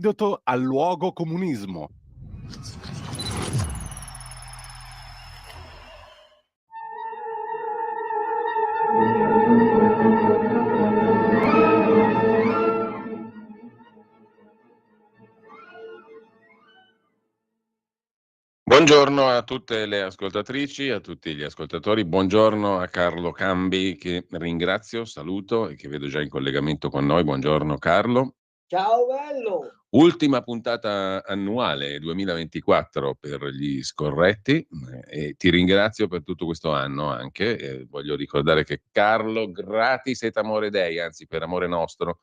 antidoto al luogo comunismo. Buongiorno a tutte le ascoltatrici, a tutti gli ascoltatori, buongiorno a Carlo Cambi che ringrazio, saluto e che vedo già in collegamento con noi. Buongiorno Carlo. Ciao bello! Ultima puntata annuale 2024 per gli scorretti e ti ringrazio per tutto questo anno anche. Voglio ricordare che Carlo gratis et amore Dei, anzi per amore nostro,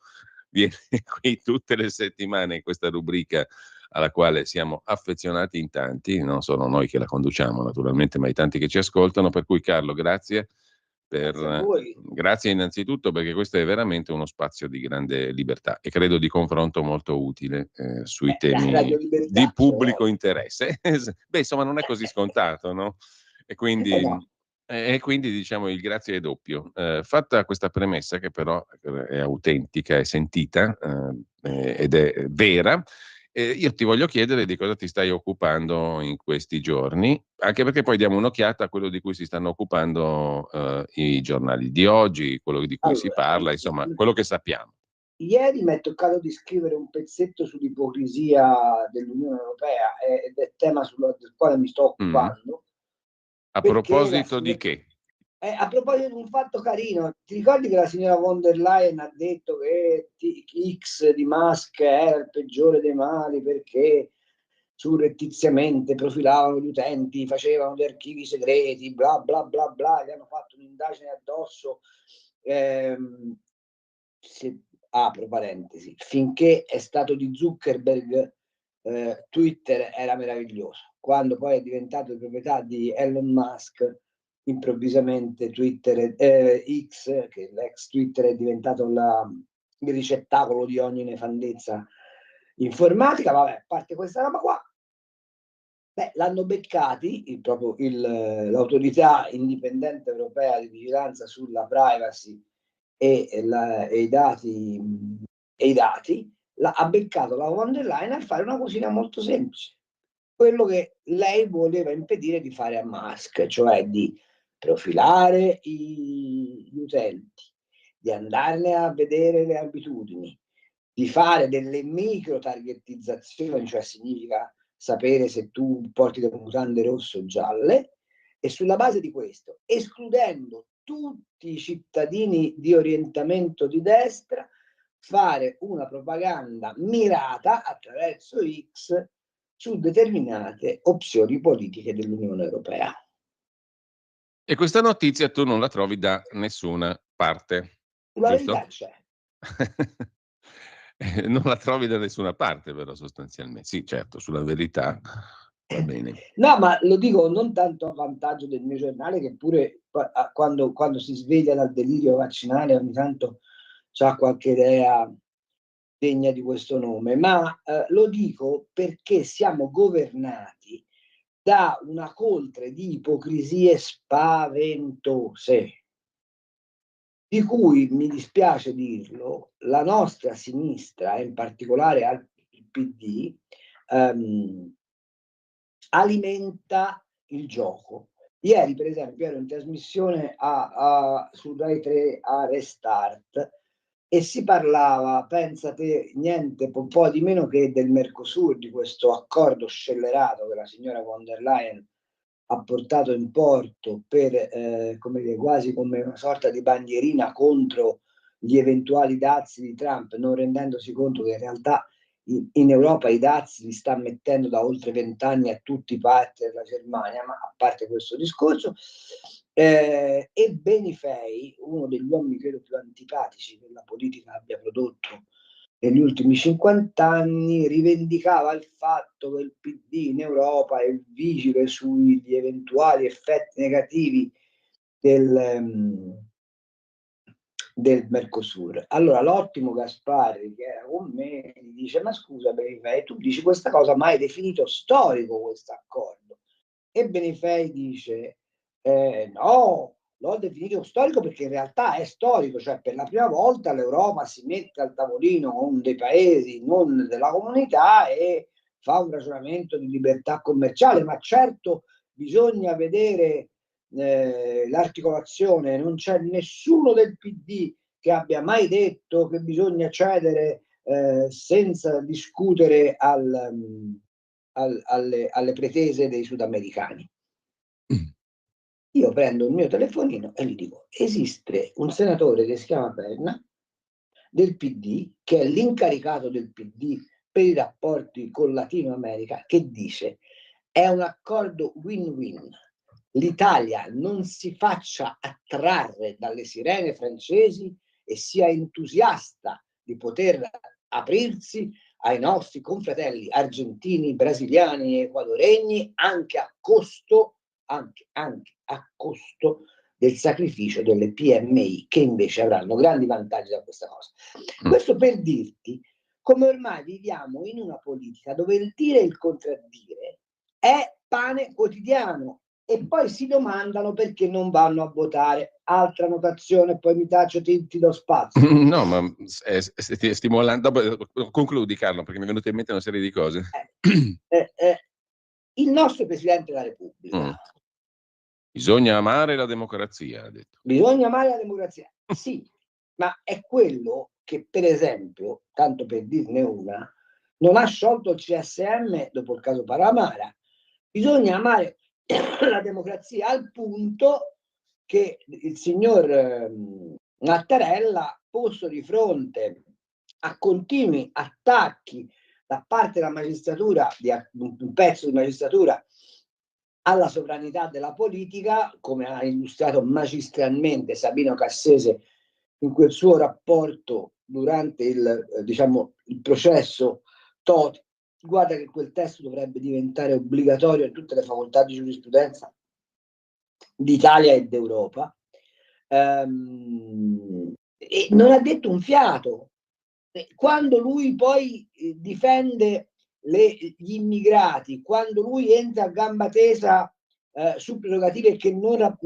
viene qui tutte le settimane in questa rubrica alla quale siamo affezionati in tanti, non solo noi che la conduciamo naturalmente, ma i tanti che ci ascoltano. Per cui Carlo, grazie. Grazie a voi. Grazie innanzitutto perché questo è veramente uno spazio di grande libertà e credo di confronto molto utile sui temi di pubblico interesse. Beh, insomma, non è così scontato, no? E quindi, No. e quindi diciamo il grazie è doppio. Fatta questa premessa, che però è autentica, è sentita ed è vera. Io ti voglio chiedere di cosa ti stai occupando in questi giorni, anche perché poi diamo un'occhiata a quello di cui si stanno occupando i giornali di oggi, quello di cui si parla, insomma, quello che sappiamo. Ieri mi è toccato di scrivere un pezzetto sull'ipocrisia dell'Unione Europea ed è tema del quale mi sto occupando. A proposito di che? A proposito di un fatto carino, ti ricordi che la signora von der Leyen ha detto che X di Musk era il peggiore dei mali perché surrettiziamente profilavano gli utenti, facevano gli archivi segreti, bla bla bla bla, gli hanno fatto un'indagine addosso. Apro parentesi, finché è stato di Zuckerberg, Twitter era meraviglioso. Quando poi è diventato di proprietà di Elon Musk, improvvisamente Twitter, X, che l'ex Twitter è diventato il ricettacolo di ogni nefandezza informatica. Vabbè, a parte questa roba qua, l'hanno beccati l'autorità indipendente europea di vigilanza sulla privacy e i dati, ha beccato la von der Leyen a fare una cosina molto semplice, quello che lei voleva impedire di fare a Musk, cioè di profilare gli utenti, di andarne a vedere le abitudini, di fare delle micro targetizzazioni, cioè significa sapere se tu porti le mutande rosse o gialle, e sulla base di questo, escludendo tutti i cittadini di orientamento di destra, fare una propaganda mirata attraverso X su determinate opzioni politiche dell'Unione Europea. E questa notizia tu non la trovi da nessuna parte, La giusto? verità c'è. Non la trovi da nessuna parte, però, sostanzialmente. Sì, certo, sulla verità va bene. No, ma lo dico non tanto a vantaggio del mio giornale, che pure quando si sveglia dal delirio vaccinale ogni tanto c'ha qualche idea degna di questo nome, ma lo dico perché siamo governati da una coltre di ipocrisie spaventose, di cui, mi dispiace dirlo, la nostra sinistra, in particolare al PD, alimenta il gioco. Ieri, per esempio, ero in trasmissione su Rai 3 a Restart e si parlava, pensate, niente po' di meno che del Mercosur, di questo accordo scellerato che la signora von der Leyen ha portato in porto per, come dire, quasi come una sorta di bandierina contro gli eventuali dazi di Trump, non rendendosi conto che in realtà in Europa i dazi li sta mettendo da oltre 20 anni a tutti i partner della Germania, ma a parte questo discorso, e Benifei, uno degli uomini credo più antipatici che la politica abbia prodotto negli ultimi 50 anni, rivendicava il fatto che il PD in Europa è vigile sugli eventuali effetti negativi del Mercosur. Allora l'ottimo Gasparri, che era con me, gli dice: ma scusa Benifei, tu dici questa cosa, ma hai definito storico questo accordo? E Benifei dice: no, l'ho definito storico perché in realtà è storico, cioè per la prima volta l'Europa si mette al tavolino con dei paesi non della comunità e fa un ragionamento di libertà commerciale, ma certo bisogna vedere l'articolazione. Non c'è nessuno del PD che abbia mai detto che bisogna cedere senza discutere alle pretese dei sudamericani. Io prendo il mio telefonino e gli dico: esiste un senatore che si chiama Penna del PD, che è l'incaricato del PD per i rapporti con Latino America, che dice: è un accordo win-win. L'Italia non si faccia attrarre dalle sirene francesi e sia entusiasta di poter aprirsi ai nostri confratelli argentini, brasiliani e ecuadoregni, anche a costo del sacrificio delle PMI, che invece avranno grandi vantaggi da questa cosa. Questo per dirti come ormai viviamo in una politica dove il dire e il contraddire è pane quotidiano, e poi si domandano perché non vanno a votare. Altra notazione, poi mi taccio, ti do spazio. No, ma stimolando. Concludi, Carlo, perché mi è venuta in mente una serie di cose. Il nostro Presidente della Repubblica. Bisogna amare la democrazia, ha detto. Bisogna amare la democrazia, sì, ma è quello che, per esempio, tanto per dirne una, non ha sciolto il CSM dopo il caso Paramara. Bisogna amare la democrazia al punto che il signor Mattarella, posto di fronte a continui attacchi da parte della magistratura, di un pezzo di magistratura, alla sovranità della politica, come ha illustrato magistralmente Sabino Cassese in quel suo rapporto durante il processo Toti. Guarda che quel testo dovrebbe diventare obbligatorio in tutte le facoltà di giurisprudenza d'Italia e d'Europa. E non ha detto un fiato. Quando lui poi difende gli immigrati, quando lui entra a gamba tesa su prerogative che non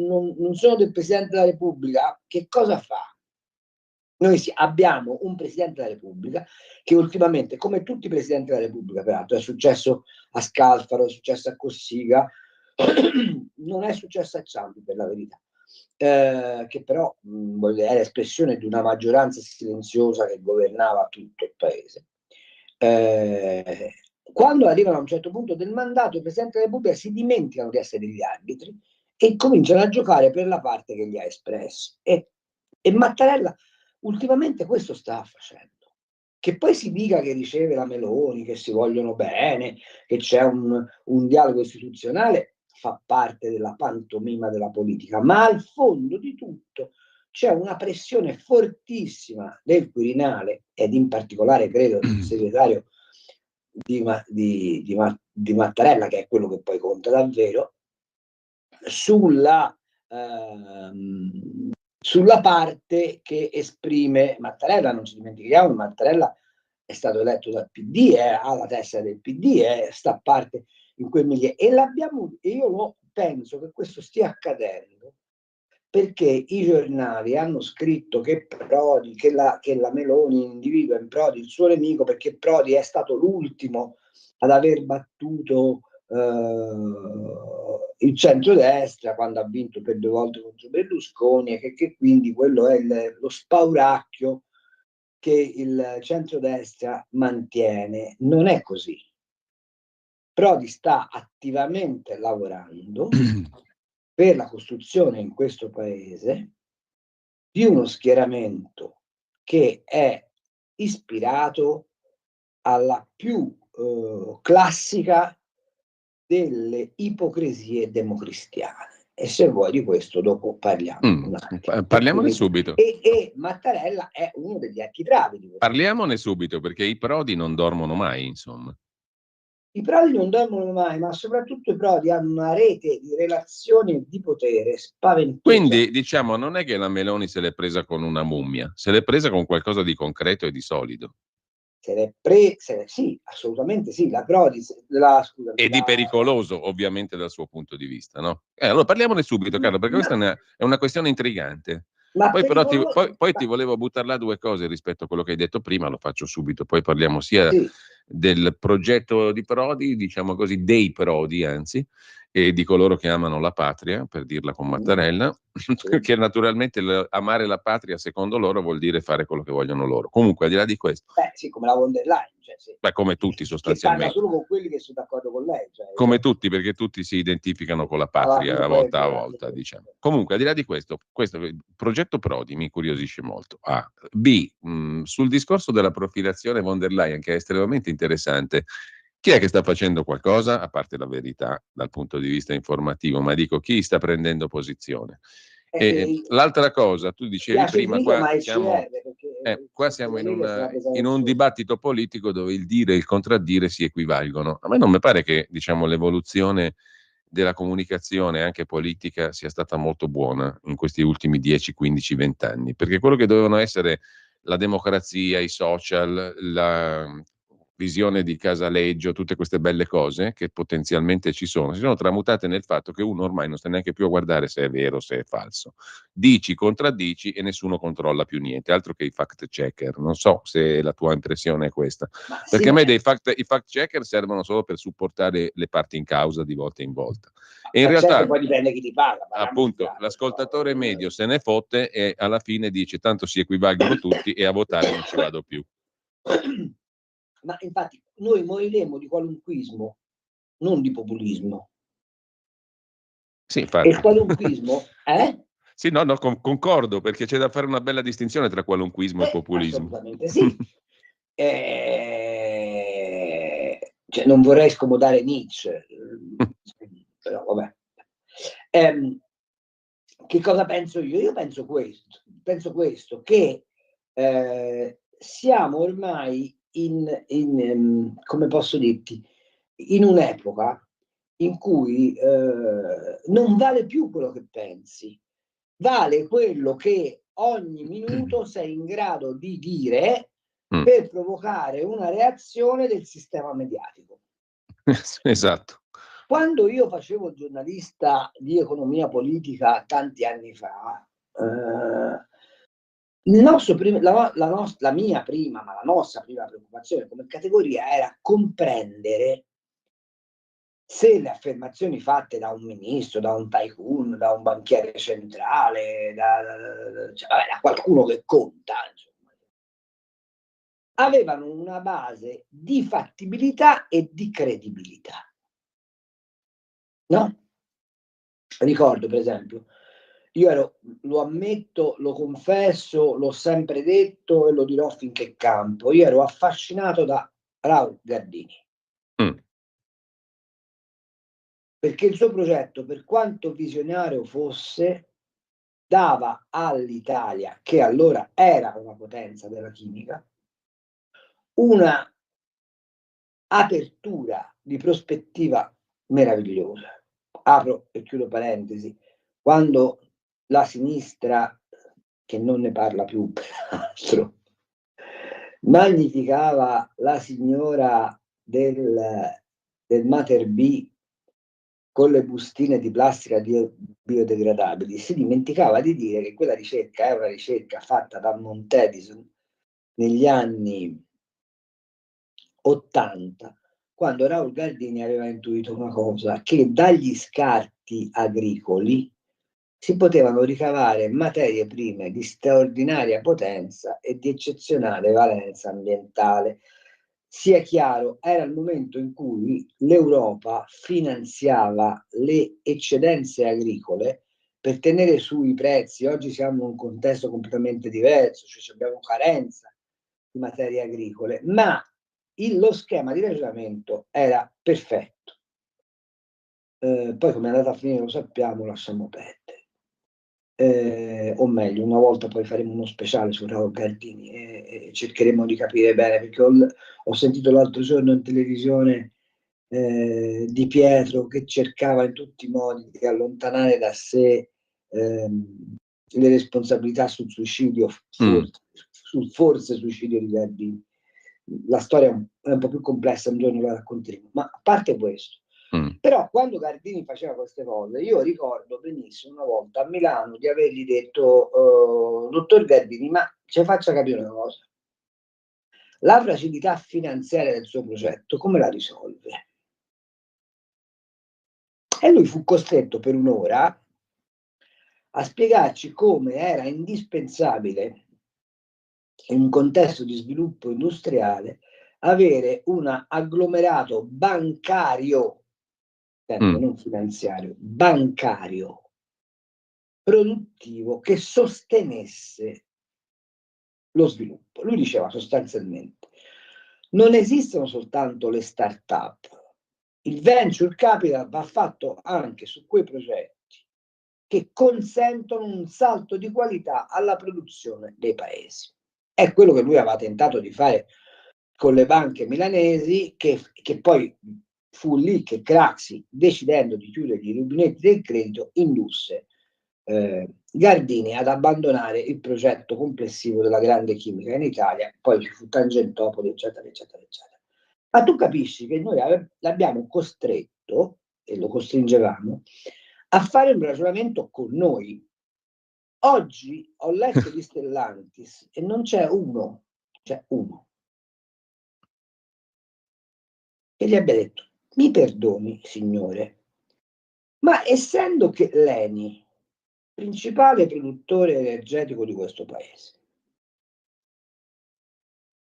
sono del Presidente della Repubblica, che cosa fa? Noi abbiamo un Presidente della Repubblica che ultimamente, come tutti i Presidenti della Repubblica, peraltro, è successo a Scalfaro, è successo a Cossiga, non è successo a Ciampi, per la verità, che però è l'espressione di una maggioranza silenziosa che governava tutto il paese. Quando arrivano a un certo punto del mandato, il Presidente della Repubblica si dimenticano di essere gli arbitri e cominciano a giocare per la parte che li ha espressi. E Mattarella ultimamente questo sta facendo. Che poi si dica che riceve la Meloni, che si vogliono bene, che c'è un dialogo istituzionale, fa parte della pantomima della politica, ma al fondo di tutto c'è una pressione fortissima del Quirinale, ed in particolare credo del segretario di Mattarella, che è quello che poi conta davvero, sulla parte che esprime Mattarella. Non ci dimentichiamo che Mattarella è stato eletto dal PD, ha la testa del PD, sta parte in quel milieu, e io penso che questo stia accadendo perché i giornali hanno scritto che Prodi, che la Meloni individua in Prodi il suo nemico, perché Prodi è stato l'ultimo ad aver battuto il centrodestra quando ha vinto per 2 volte contro Berlusconi, e che quindi quello è lo spauracchio che il centrodestra mantiene. Non è così. Prodi sta attivamente lavorando per la costruzione in questo paese di uno schieramento che è ispirato alla più classica delle ipocrisie democristiane. E se vuoi di questo dopo parliamo. Parliamone subito. E Mattarella è uno degli architravi di questo. Parliamone subito, perché i Prodi non dormono mai, insomma. I Prodi non dormono mai, ma soprattutto i Prodi hanno una rete di relazioni di potere spaventosa. Quindi, diciamo, non è che la Meloni se l'è presa con una mummia, se l'è presa con qualcosa di concreto e di solido. sì, assolutamente sì, la Prodi, scusami, E di pericoloso, ovviamente, dal suo punto di vista, no? Allora parliamone subito, Carlo, perché questa è una questione intrigante. ma Poi però pericoloso, ti volevo buttare là due cose rispetto a quello che hai detto prima, lo faccio subito, poi parliamo sia sì, del progetto di Prodi, diciamo così, dei Prodi, anzi, e di coloro che amano la patria, per dirla con Mattarella, sì. perché naturalmente amare la patria, secondo loro, vuol dire fare quello che vogliono loro. Comunque, al di là di questo, Sì, come la von der Leyen, cioè, sì. beh, come tutti Che parla sostanzialmente. solo con quelli che sono d'accordo con lei. Cioè, Come tutti, perché tutti si identificano con la patria a volta, diciamo. Comunque, al di là di questo il progetto Prodi mi incuriosisce molto. A. B. Sul discorso della profilazione von der Leyen, che è estremamente interessante, chi è che sta facendo qualcosa, a parte la verità dal punto di vista informativo, ma dico chi sta prendendo posizione? E l'altra cosa, tu dicevi piace prima, Grillo, qua ma è siamo, CR, perché qua siamo in in un dibattito politico dove il dire e il contraddire si equivalgono. A me non mi pare che, diciamo, l'evoluzione della comunicazione anche politica sia stata molto buona in questi ultimi 10, 15, 20 anni, perché quello che dovevano essere la democrazia, i social, la visione di Casaleggio, tutte queste belle cose che potenzialmente ci si sono tramutate nel fatto che uno ormai non sta neanche più a guardare se è vero o se è falso. Dici, contraddici e nessuno controlla più niente, altro che i fact checker. Non so se la tua impressione è questa. Perché sì, a me i fact checker servono solo per supportare le parti in causa di volta in volta. E in realtà, poi dipende chi ti paga. appunto, l'ascoltatore medio se ne fotte e alla fine dice tanto si equivalgono tutti e a votare non ci vado più. Ma infatti noi moriremo di qualunquismo, non di populismo. Sì, E infatti. il qualunquismo è? Sì, no, concordo, perché c'è da fare una bella distinzione tra qualunquismo e populismo. Assolutamente sì. Cioè, non vorrei scomodare Nietzsche, però vabbè. Che cosa penso io? Io penso questo, che siamo ormai come posso dirti, in un'epoca in cui non vale più quello che pensi, vale quello che ogni minuto sei in grado di dire per provocare una reazione del sistema mediatico. Esatto. Quando io facevo giornalista di economia politica tanti anni fa, la nostra prima preoccupazione come categoria era comprendere se le affermazioni fatte da un ministro, da un tycoon, da un banchiere centrale, cioè, da qualcuno che conta, insomma, avevano una base di fattibilità e di credibilità. No? Ricordo, per esempio, lo ammetto, lo confesso, l'ho sempre detto e lo dirò finché campo, io ero affascinato da Raul Gardini. Perché il suo progetto, per quanto visionario fosse, dava all'Italia, che allora era una potenza della chimica, una apertura di prospettiva meravigliosa. Apro e chiudo parentesi. Quando la sinistra, che non ne parla più peraltro, magnificava la signora del Mater B con le bustine di plastica biodegradabili, si dimenticava di dire che quella ricerca è una ricerca fatta da Mount Edison negli anni 80, quando Raul Gardini aveva intuito una cosa, che dagli scarti agricoli si potevano ricavare materie prime di straordinaria potenza e di eccezionale valenza ambientale. Sia chiaro, era il momento in cui l'Europa finanziava le eccedenze agricole per tenere su i prezzi. Oggi siamo in un contesto completamente diverso, cioè abbiamo carenza di materie agricole, ma lo schema di ragionamento era perfetto. Poi come è andata a finire lo sappiamo, lasciamo perdere. O meglio, una volta poi faremo uno speciale su Raul Gardini e cercheremo di capire bene, perché ho sentito l'altro giorno in televisione Di Pietro che cercava in tutti i modi di allontanare da sé le responsabilità sul suicidio, forse suicidio di Gardini. la storia è un po' più complessa, un giorno la racconteremo, ma a parte questo, però quando Gardini faceva queste cose, io ricordo benissimo una volta a Milano di avergli detto, dottor Gardini, ma ci faccia capire una cosa, la fragilità finanziaria del suo progetto come la risolve? E lui fu costretto per un'ora a spiegarci come era indispensabile in un contesto di sviluppo industriale avere un agglomerato bancario, non finanziario, bancario, produttivo, che sostenesse lo sviluppo. Lui diceva sostanzialmente, non esistono soltanto le start-up, il venture capital va fatto anche su quei progetti che consentono un salto di qualità alla produzione dei paesi. È quello che lui aveva tentato di fare con le banche milanesi, che poi fu lì che Craxi, decidendo di chiudere i rubinetti del credito, indusse Gardini ad abbandonare il progetto complessivo della grande chimica in Italia, poi ci fu Tangentopoli, eccetera, eccetera, eccetera. Ma tu capisci che noi l'abbiamo costretto, e lo costringevamo, a fare un ragionamento con noi. Oggi ho letto di Stellantis e non c'è uno che gli abbia detto, mi perdoni signore, ma essendo che l'ENI, principale produttore energetico di questo paese,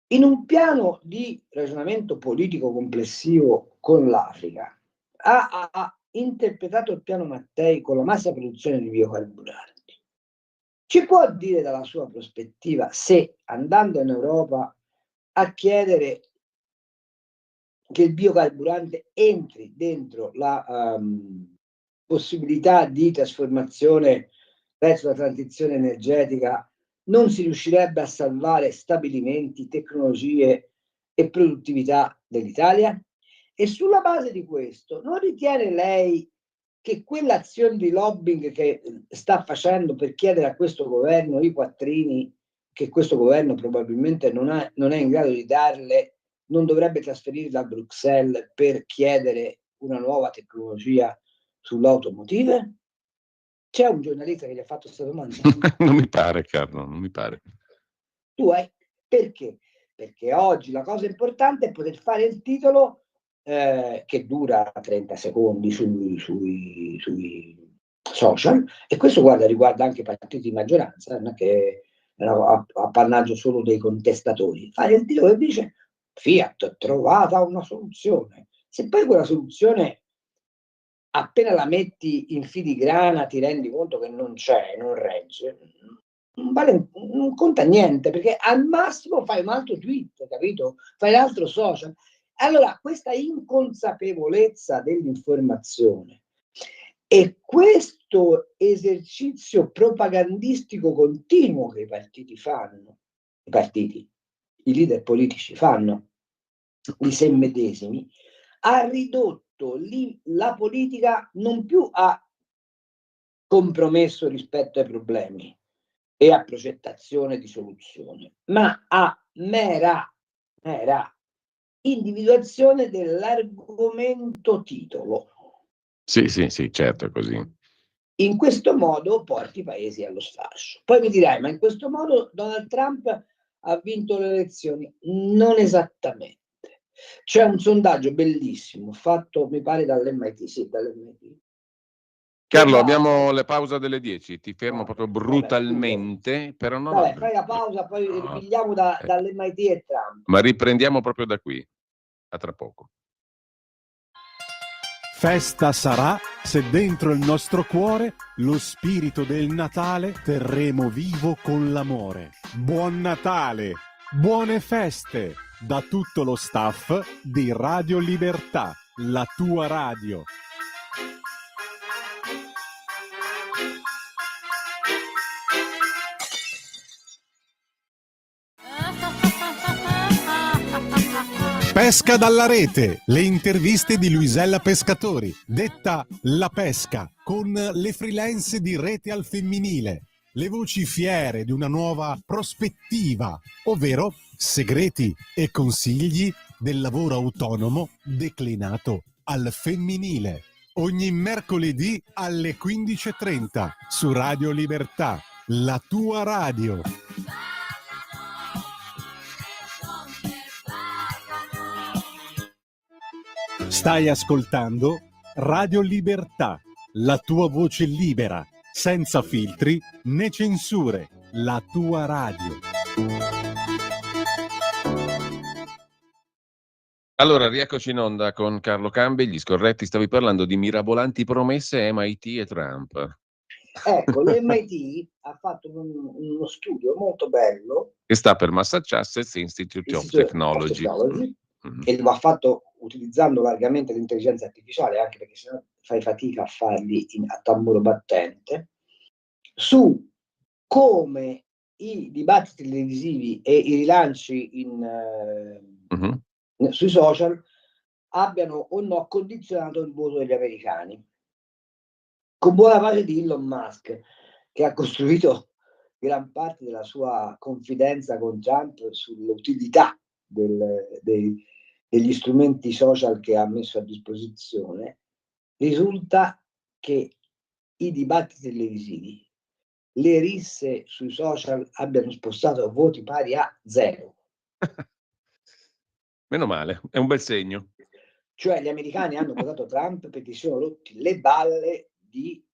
in un piano di ragionamento politico complessivo con l'Africa, ha interpretato il piano Mattei con la massa produzione di biocarburanti, ci può dire dalla sua prospettiva se andando in Europa a chiedere che il biocarburante entri dentro la possibilità di trasformazione verso la transizione energetica, non si riuscirebbe a salvare stabilimenti, tecnologie e produttività dell'Italia? E sulla base di questo, non ritiene lei che quell'azione di lobbying che sta facendo per chiedere a questo governo i quattrini che questo governo probabilmente non è in grado di darle, non dovrebbe trasferirla a Bruxelles per chiedere una nuova tecnologia sull'automotive? C'è un giornalista che gli ha fatto questa domanda? Non mi pare, Carlo, non mi pare. Perché? Perché oggi la cosa importante è poter fare il titolo che dura 30 secondi sui social, e questo riguarda anche i partiti di maggioranza, non è che è appannaggio solo dei contestatori. Fare il titolo che dice Fiat trovata una soluzione. Se poi quella soluzione appena la metti in filigrana ti rendi conto che non c'è, non regge, non conta niente, perché al massimo fai un altro tweet, capito? Fai un altro social. Allora, questa inconsapevolezza dell'informazione e questo esercizio propagandistico continuo che i partiti fanno, i leader politici fanno di sé medesimi, ha ridotto la politica non più a compromesso rispetto ai problemi e a progettazione di soluzione, ma a mera individuazione dell'argomento titolo. Sì, certo, è così. In questo modo porti i paesi allo sfascio. Poi mi dirai, ma in questo modo Donald Trump ha vinto le elezioni? Non esattamente. C'è un sondaggio bellissimo fatto, mi pare, dall'MIT, dall'MIT. Carlo, abbiamo la pausa delle 10, ti fermo proprio brutalmente, vabbè, però no. Fai la pausa, poi ripigliamo dall'MIT e Trump. Ma riprendiamo proprio da qui, a tra poco. Festa sarà se dentro il nostro cuore lo spirito del Natale terremo vivo con l'amore. Buon Natale, buone feste da tutto lo staff di Radio Libertà, la tua radio. Pesca dalla rete, le interviste di Luisella Pescatori, detta La Pesca, con le freelance di Rete al Femminile, le voci fiere di una nuova prospettiva, ovvero Segreti e consigli del lavoro autonomo declinato al femminile. Ogni mercoledì alle 15:30 su Radio Libertà, la tua radio. Stai ascoltando Radio Libertà, la tua voce libera, senza filtri né censure, la tua radio. Allora, rieccoci in onda con Carlo Cambi, gli scorretti. Stavi parlando di mirabolanti promesse MIT e Trump. Ecco, l'MIT ha fatto uno studio molto bello, Che sta per Massachusetts Institute of Technology. e lo ha fatto utilizzando largamente l'intelligenza artificiale, anche perché sennò fai fatica a farli a tamburo battente, su come i dibattiti televisivi e i rilanci sui social abbiano o no condizionato il voto degli americani, con buona pace di Elon Musk, che ha costruito gran parte della sua confidenza con Trump sull'utilità degli strumenti social che ha messo a disposizione. Risulta che i dibattiti televisivi, le risse sui social abbiano spostato voti pari a 0. Meno male, è un bel segno. Cioè gli americani hanno votato Trump perché si sono rotti le balle di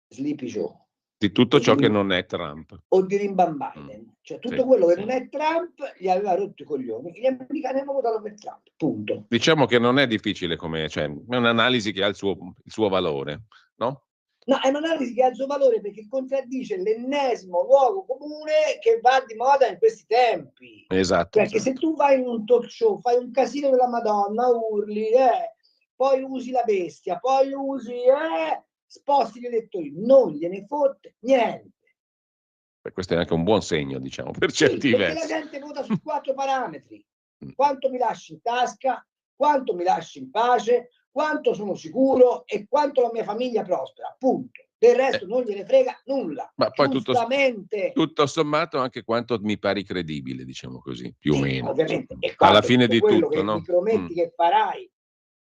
Sleepy Joe. Di tutto ciò che non è Trump. O di Rimban Biden. Cioè tutto quello che non è Trump gli aveva rotto i coglioni. Gli americani hanno votato per Trump, punto. Diciamo che non è difficile cioè, è un'analisi che ha il suo valore, no? No, è un'analisi che ha il suo valore perché contraddice l'ennesimo luogo comune che va di moda in questi tempi. Esatto. Perché se tu vai in un talk show, fai un casino della Madonna, urli, poi usi la bestia, poi usi, sposti gli elettori, non gliene fotte niente. Questo è anche un buon segno, diciamo, per certi versi. Perché la gente vota su 4 parametri. Quanto mi lasci in tasca, quanto mi lasci in pace, quanto sono sicuro e quanto la mia famiglia prospera, punto. Del resto non gliene frega nulla. Ma poi tutto sommato anche quanto mi pari credibile, diciamo così, più o meno. Ovviamente. E alla fine di quello tutto, che no? mi prometti che farai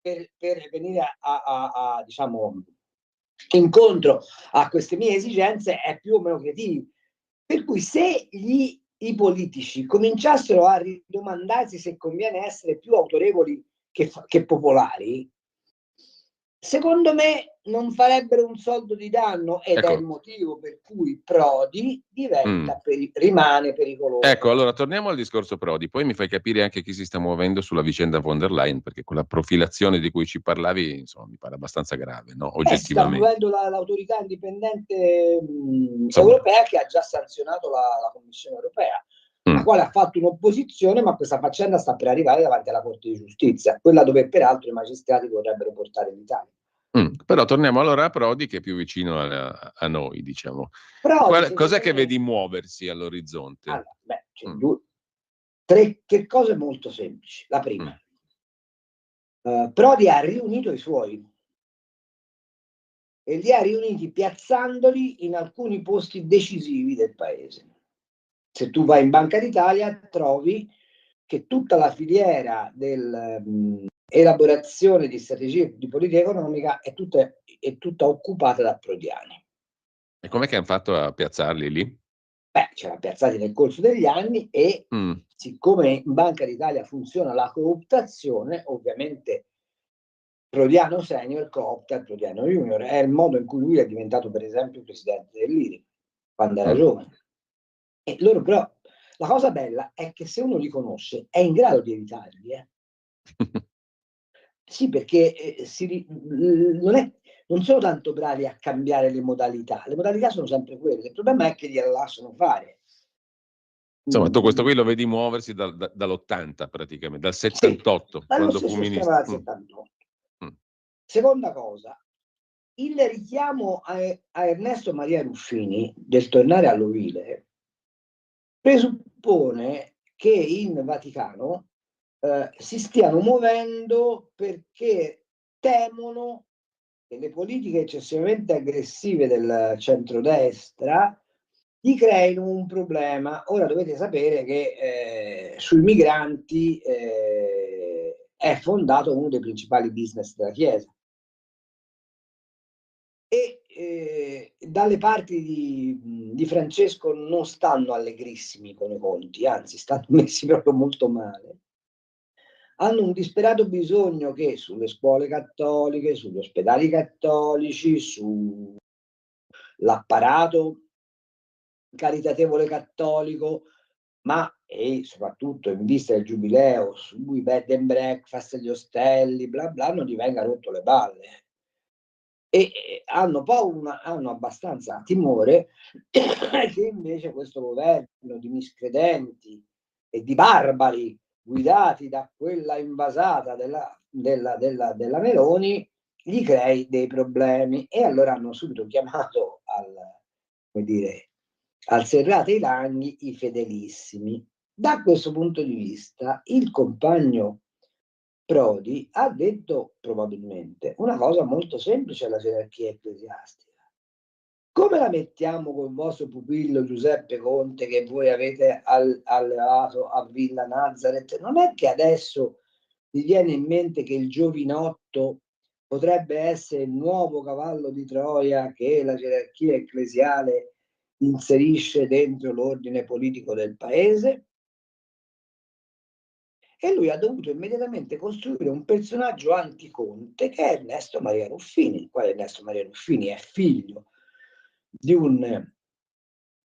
per venire a diciamo incontro a queste mie esigenze è più o meno credibile. Per cui se i politici cominciassero a ridomandarsi se conviene essere più autorevoli che popolari, secondo me non farebbero un soldo di danno ed è il motivo per cui Prodi rimane pericoloso. Ecco, allora torniamo al discorso Prodi, poi mi fai capire anche chi si sta muovendo sulla vicenda von der Leyen, perché quella profilazione di cui ci parlavi, insomma, mi pare abbastanza grave, no? Oggettivamente. Sta muovendo l'autorità indipendente europea che ha già sanzionato la Commissione europea, la quale ha fatto un'opposizione, ma questa faccenda sta per arrivare davanti alla Corte di Giustizia, quella dove peraltro i magistrati vorrebbero portare l'Italia. Però torniamo allora a Prodi, che è più vicino a noi, diciamo. Cos'è che vedi muoversi all'orizzonte? Allora, tre cose molto semplici. La prima, Prodi ha riunito i suoi e li ha riuniti piazzandoli in alcuni posti decisivi del paese. Se tu vai in Banca d'Italia trovi che tutta la filiera dell'elaborazione di strategie di politica economica è tutta occupata da prodiani. E com'è che hanno fatto a piazzarli lì? Ce l'ha piazzati nel corso degli anni e siccome in Banca d'Italia funziona la cooptazione, ovviamente Prodiano senior coopta Prodiano junior. È il modo in cui lui è diventato per esempio presidente dell'IRI quando era giovane. E loro però, la cosa bella è che se uno li conosce è in grado di evitarli. Sì, perché non sono tanto bravi a cambiare le modalità sono sempre quelle, il problema è che gliela lasciano fare. Insomma, tu questo qui lo vedi muoversi dall'80 praticamente, dal 78, quando fu ministro. Dal 78. Seconda cosa, il richiamo a Ernesto Maria Ruffini del tornare all'ovile presuppone che in Vaticano si stiano muovendo perché temono che le politiche eccessivamente aggressive del centrodestra gli creino un problema. Ora dovete sapere che sui migranti è fondato uno dei principali business della Chiesa. E dalle parti di Francesco non stanno allegrissimi con i conti, anzi stanno messi proprio molto male. Hanno un disperato bisogno che sulle scuole cattoliche, sugli ospedali cattolici, sull'apparato caritatevole cattolico, ma e soprattutto in vista del giubileo, sui bed and breakfast, gli ostelli, bla bla, non gli venga rotto le balle. E hanno abbastanza timore che invece questo governo di miscredenti e di barbari guidati da quella invasata della Meloni gli crei dei problemi, e allora hanno subito chiamato al serrate i ranghi i fedelissimi. Da questo punto di vista il compagno Prodi ha detto probabilmente una cosa molto semplice alla gerarchia ecclesiastica. Come la mettiamo col vostro pupillo Giuseppe Conte che voi avete allevato a Villa Nazareth? Non è che adesso vi viene in mente che il giovinotto potrebbe essere il nuovo cavallo di Troia che la gerarchia ecclesiale inserisce dentro l'ordine politico del paese? E lui ha dovuto immediatamente costruire un personaggio anticonte che è Ernesto Maria Ruffini, il quale Ernesto Maria Ruffini è figlio di un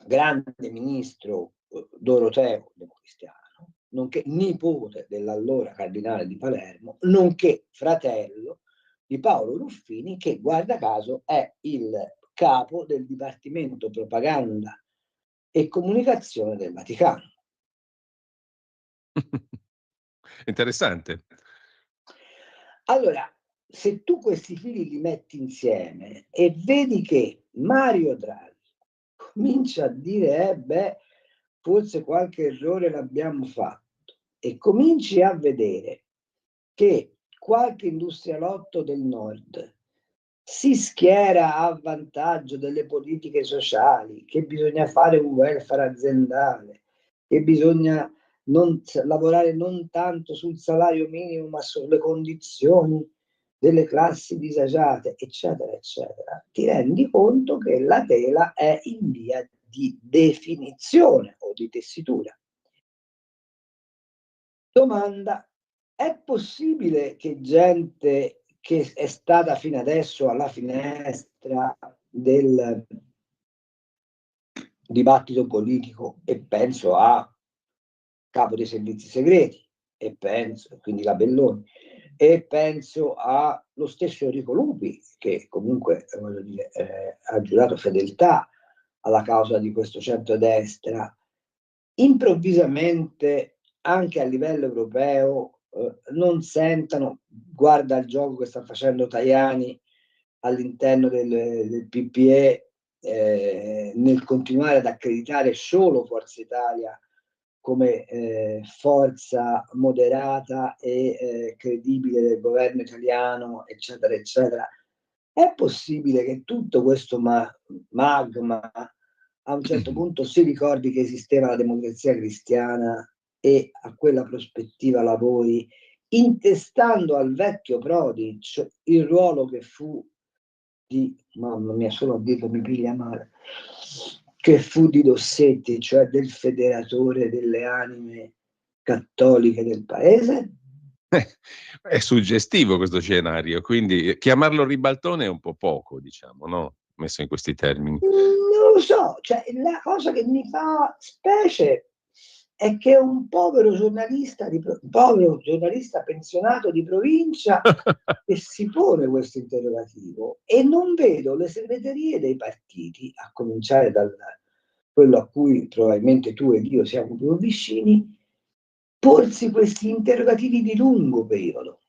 grande ministro Doroteo Democristiano, nonché nipote dell'allora cardinale di Palermo, nonché fratello di Paolo Ruffini, che guarda caso è il capo del Dipartimento Propaganda e Comunicazione del Vaticano. Interessante. Allora, se tu questi fili li metti insieme e vedi che Mario Draghi comincia a dire forse qualche errore l'abbiamo fatto, e cominci a vedere che qualche industrialotto del nord si schiera a vantaggio delle politiche sociali, che bisogna fare un welfare aziendale, che bisogna lavorare non tanto sul salario minimo ma sulle condizioni delle classi disagiate, eccetera, eccetera, ti rendi conto che la tela è in via di definizione o di tessitura. Domanda: è possibile che gente che è stata fino adesso alla finestra del dibattito politico, e penso a capo dei servizi segreti, e penso, quindi la Belloni, e penso allo stesso Enrico Lupi, che comunque ha giurato fedeltà alla causa di questo centrodestra, improvvisamente anche a livello europeo non sentano, guarda il gioco che sta facendo Tajani all'interno del PPE nel continuare ad accreditare solo Forza Italia come forza moderata e credibile del governo italiano, eccetera, eccetera. È possibile che tutto questo magma a un certo punto si ricordi che esisteva la Democrazia Cristiana e a quella prospettiva lavori, intestando al vecchio Prodi il ruolo che fu mamma mia, solo a dirlo mi piglia male, che fu di Dossetti, cioè del federatore delle anime cattoliche del paese? È suggestivo questo scenario, quindi chiamarlo ribaltone è un po' poco, diciamo, no? Messo in questi termini. Non lo so, cioè la cosa che mi fa specie è che un povero giornalista pensionato di provincia che si pone questo interrogativo, e non vedo le segreterie dei partiti, a cominciare da quello a cui probabilmente tu ed io siamo più vicini, porsi questi interrogativi di lungo periodo.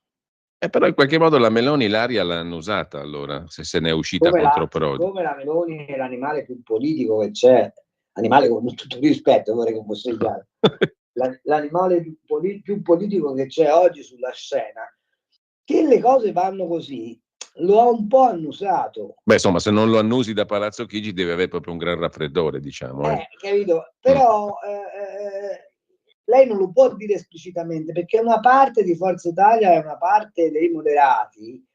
Però in qualche modo la Meloni l'aria l'hanno usata allora, se ne è uscita contro Prodi. Come la Meloni è l'animale più politico che c'è, animale con tutto rispetto, vorrei che fosse chiaro, l'animale più politico che c'è oggi sulla scena, che le cose vanno così, lo ha un po' annusato. Beh, insomma, se non lo annusi da Palazzo Chigi deve avere proprio un gran raffreddore, diciamo. Capito? Però lei non lo può dire esplicitamente, perché una parte di Forza Italia e una parte dei moderati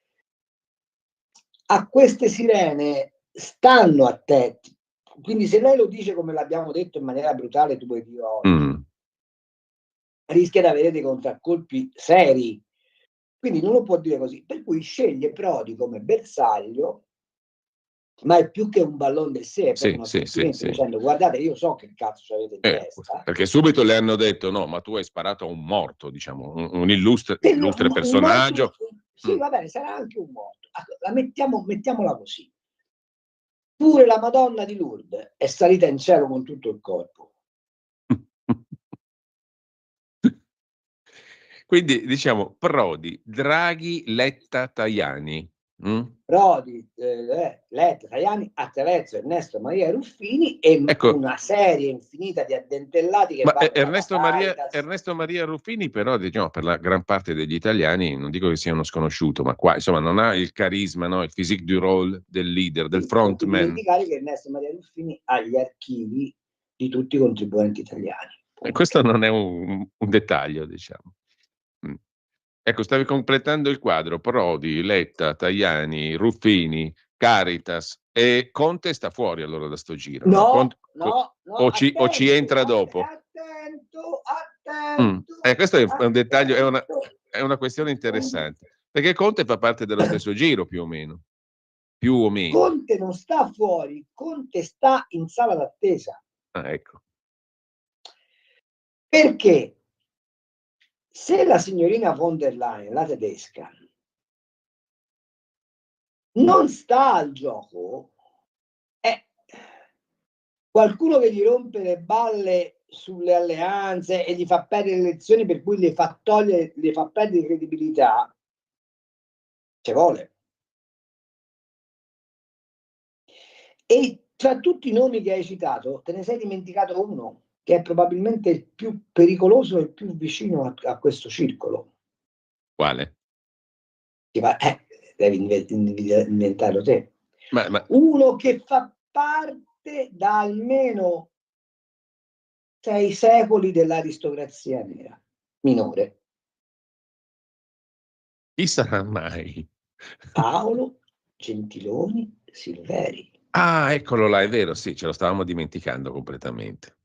a queste sirene stanno attenti. Quindi se lei lo dice come l'abbiamo detto in maniera brutale, tu puoi dire oggi, rischia di avere dei contraccolpi seri. Quindi non lo può dire così. Per cui sceglie Prodi come bersaglio, ma è più che un ballon d'essai, è proprio un avvertimento dicendo guardate, io so che cazzo avete in testa. Perché subito le hanno detto no, ma tu hai sparato a un morto, diciamo, un illustre personaggio. Sì, va bene, sarà anche un morto. Mettiamola così. Pure la Madonna di Lourdes è salita in cielo con tutto il corpo. Quindi diciamo Prodi, Draghi, Letta, Tajani. Prodi, Letta, Tajani attraverso Ernesto Maria Ruffini e una serie infinita di addentellati che vanno Ernesto Maria Ruffini però diciamo per la gran parte degli italiani non dico che sia uno sconosciuto, ma qua insomma non ha il carisma, no? Il physique du rôle del leader, del frontman. Non dimenticare che Ernesto Maria Ruffini ha gli archivi di tutti i contribuenti italiani. E questo non è un dettaglio, diciamo. Ecco, stavi completando il quadro. Prodi, Letta, Tajani, Ruffini, Caritas e Conte sta fuori allora da sto giro. No. O ci entra dopo. Attento. Questo è un dettaglio, è una questione interessante. Perché Conte fa parte dello stesso giro più o meno. Più o meno. Conte non sta fuori, Conte sta in sala d'attesa. Ecco. Perché se la signorina von der Leyen, la tedesca, non sta al gioco, qualcuno che gli rompe le balle sulle alleanze e gli fa perdere le elezioni, per cui le fa perdere credibilità, ci vuole. E tra tutti i nomi che hai citato, te ne sei dimenticato uno, che è probabilmente il più pericoloso e il più vicino a questo circolo. Quale? Devi inventarlo te. Ma... Uno che fa parte da almeno 6 secoli dell'aristocrazia nera minore. Chi sarà mai? Paolo Gentiloni Silveri. Ah, eccolo là, è vero, sì, ce lo stavamo dimenticando completamente.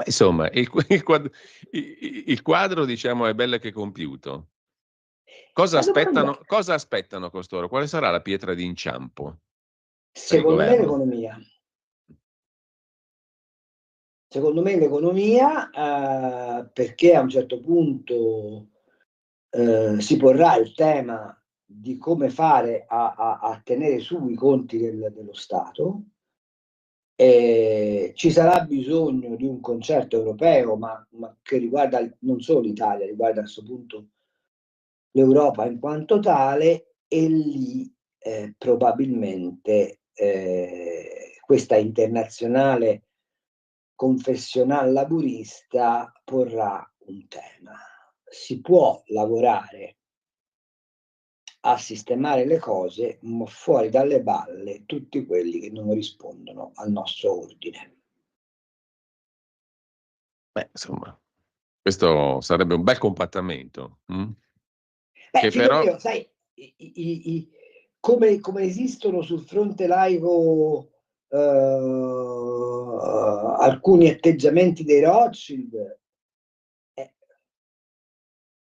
Ma insomma, il quadro, diciamo, è bello che compiuto. Cosa aspettano costoro? Quale sarà la pietra d'inciampo? Secondo me l'economia. Secondo me l'economia, perché a un certo punto si porrà il tema di come fare a tenere su i conti dello Stato. Ci sarà bisogno di un concerto europeo, ma che riguarda non solo l'Italia, riguarda a questo punto l'Europa in quanto tale, e lì probabilmente questa internazionale confessionale laburista porrà un tema. Si può lavorare a sistemare le cose, ma fuori dalle balle tutti quelli che non rispondono al nostro ordine. Beh, insomma, questo sarebbe un bel compattamento. Beh, però... sai, come esistono sul fronte laico alcuni atteggiamenti dei Rothschild,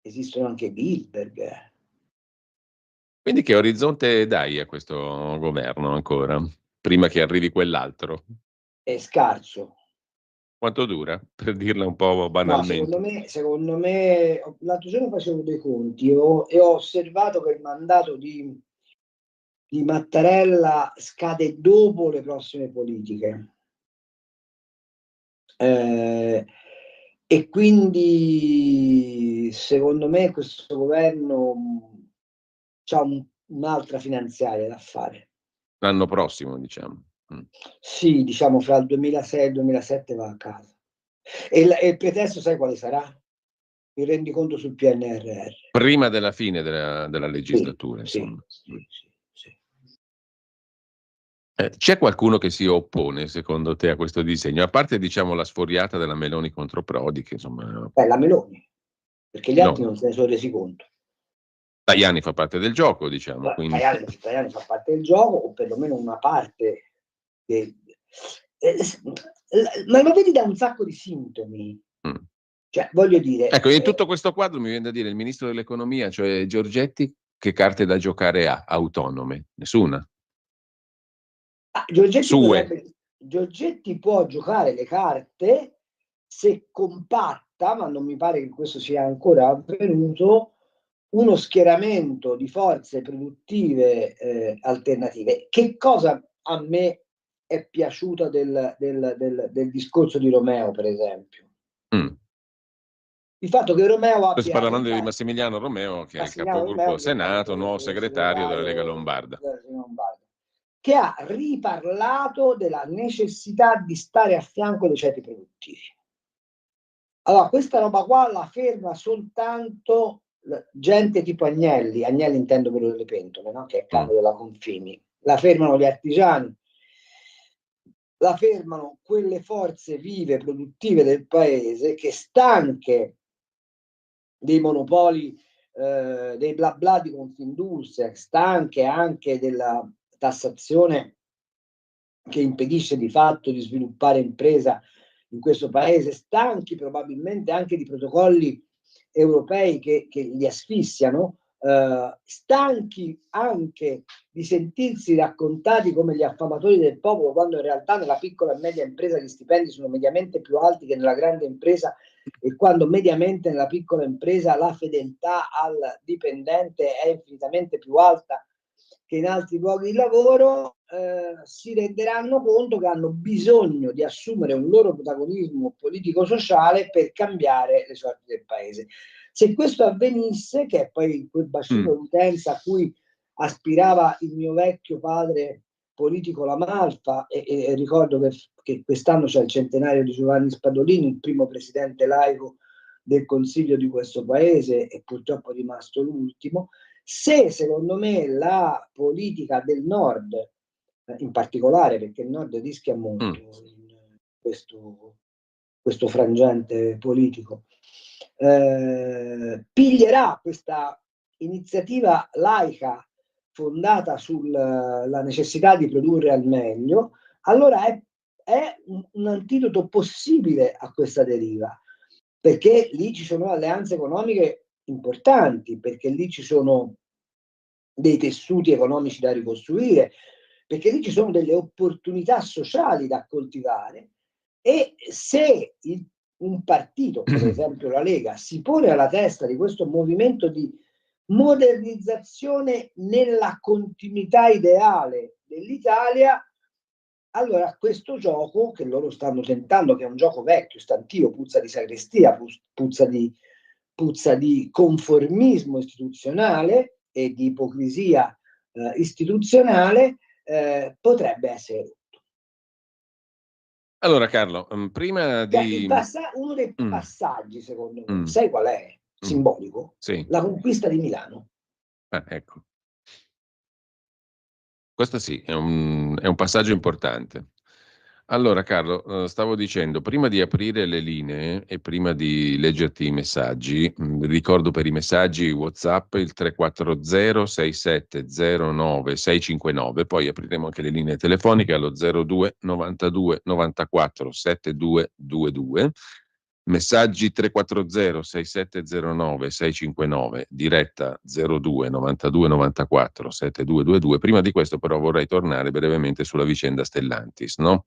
esistono anche Bilderberg. Quindi che orizzonte dai a questo governo ancora, prima che arrivi quell'altro? È scarso. Quanto dura, per dirla un po' banalmente? No, secondo me l'altro giorno facevo dei conti e ho osservato che il mandato di Mattarella scade dopo le prossime politiche. E quindi secondo me questo governo c'ha un'altra finanziaria da fare. L'anno prossimo, diciamo. Sì, diciamo fra il 2006 e il 2007 va a casa. E il pretesto sai quale sarà? il rendiconto sul PNRR. Prima della fine della legislatura, insomma. Sì. C'è qualcuno che si oppone, secondo te, a questo disegno? A parte, diciamo, la sfuriata della Meloni contro Prodi, che insomma... La Meloni, perché gli altri non se ne sono resi conto. Tajani fa parte del gioco, diciamo. Quindi... Tajani fa parte del gioco, o perlomeno una parte. Ma lo vedi da un sacco di sintomi. Cioè, voglio dire... Ecco, in tutto questo quadro mi viene da dire il ministro dell'economia, cioè Giorgetti, che carte da giocare ha? Autonome? Nessuna? Giorgetti può giocare le carte se compatta, ma non mi pare che questo sia ancora avvenuto, uno schieramento di forze produttive alternative. Che cosa a me è piaciuta del discorso di Romeo, per esempio? Il fatto che Romeo abbia... Sto parlando di Massimiliano Romeo, che è il capogruppo Senato, nuovo segretario della Lega Lombarda, che ha riparlato della necessità di stare a fianco dei ceti produttivi. Allora, questa roba qua la ferma soltanto gente tipo Agnelli intendo quello delle pentole, no? Che è capo della Confini, la fermano gli artigiani, la fermano quelle forze vive, produttive del paese che, stanche dei monopoli, dei bla bla di Confindustria, stanche anche della tassazione che impedisce di fatto di sviluppare impresa in questo paese, stanchi probabilmente anche di protocolli europei che li asfissiano, stanchi anche di sentirsi raccontati come gli affamatori del popolo, quando in realtà nella piccola e media impresa gli stipendi sono mediamente più alti che nella grande impresa, e quando mediamente nella piccola impresa la fedeltà al dipendente è infinitamente più alta che in altri luoghi di lavoro, si renderanno conto che hanno bisogno di assumere un loro protagonismo politico-sociale per cambiare le sorti del paese. Se questo avvenisse, che è poi quel bacino d'utenza a cui aspirava il mio vecchio padre politico La Malfa, e ricordo che quest'anno c'è il centenario di Giovanni Spadolini, il primo presidente laico del Consiglio di questo paese e purtroppo è rimasto l'ultimo. Se secondo me la politica del Nord, in particolare perché il Nord rischia molto in questo frangente politico, piglierà questa iniziativa laica fondata sulla necessità di produrre al meglio, allora è un antidoto possibile a questa deriva, perché lì ci sono alleanze economiche importanti, perché lì ci sono dei tessuti economici da ricostruire, perché lì ci sono delle opportunità sociali da coltivare, e se un partito, per esempio la Lega, si pone alla testa di questo movimento di modernizzazione nella continuità ideale dell'Italia, allora questo gioco che loro stanno tentando, che è un gioco vecchio, stantio, puzza di sagrestia, puzza di conformismo istituzionale e di ipocrisia istituzionale, potrebbe essere rotto. Allora Carlo, prima di... uno dei passaggi, secondo me, sai qual è? Simbolico? Sì. La conquista di Milano. Ecco. Questo sì, è un passaggio importante. Allora Carlo, stavo dicendo, prima di aprire le linee e prima di leggerti i messaggi, ricordo per i messaggi WhatsApp il 340-6709-659, poi apriremo anche le linee telefoniche allo 02 92 94 7222. Messaggi 340-6709-659, diretta 02 92 94 7222. Prima di questo però vorrei tornare brevemente sulla vicenda Stellantis, no?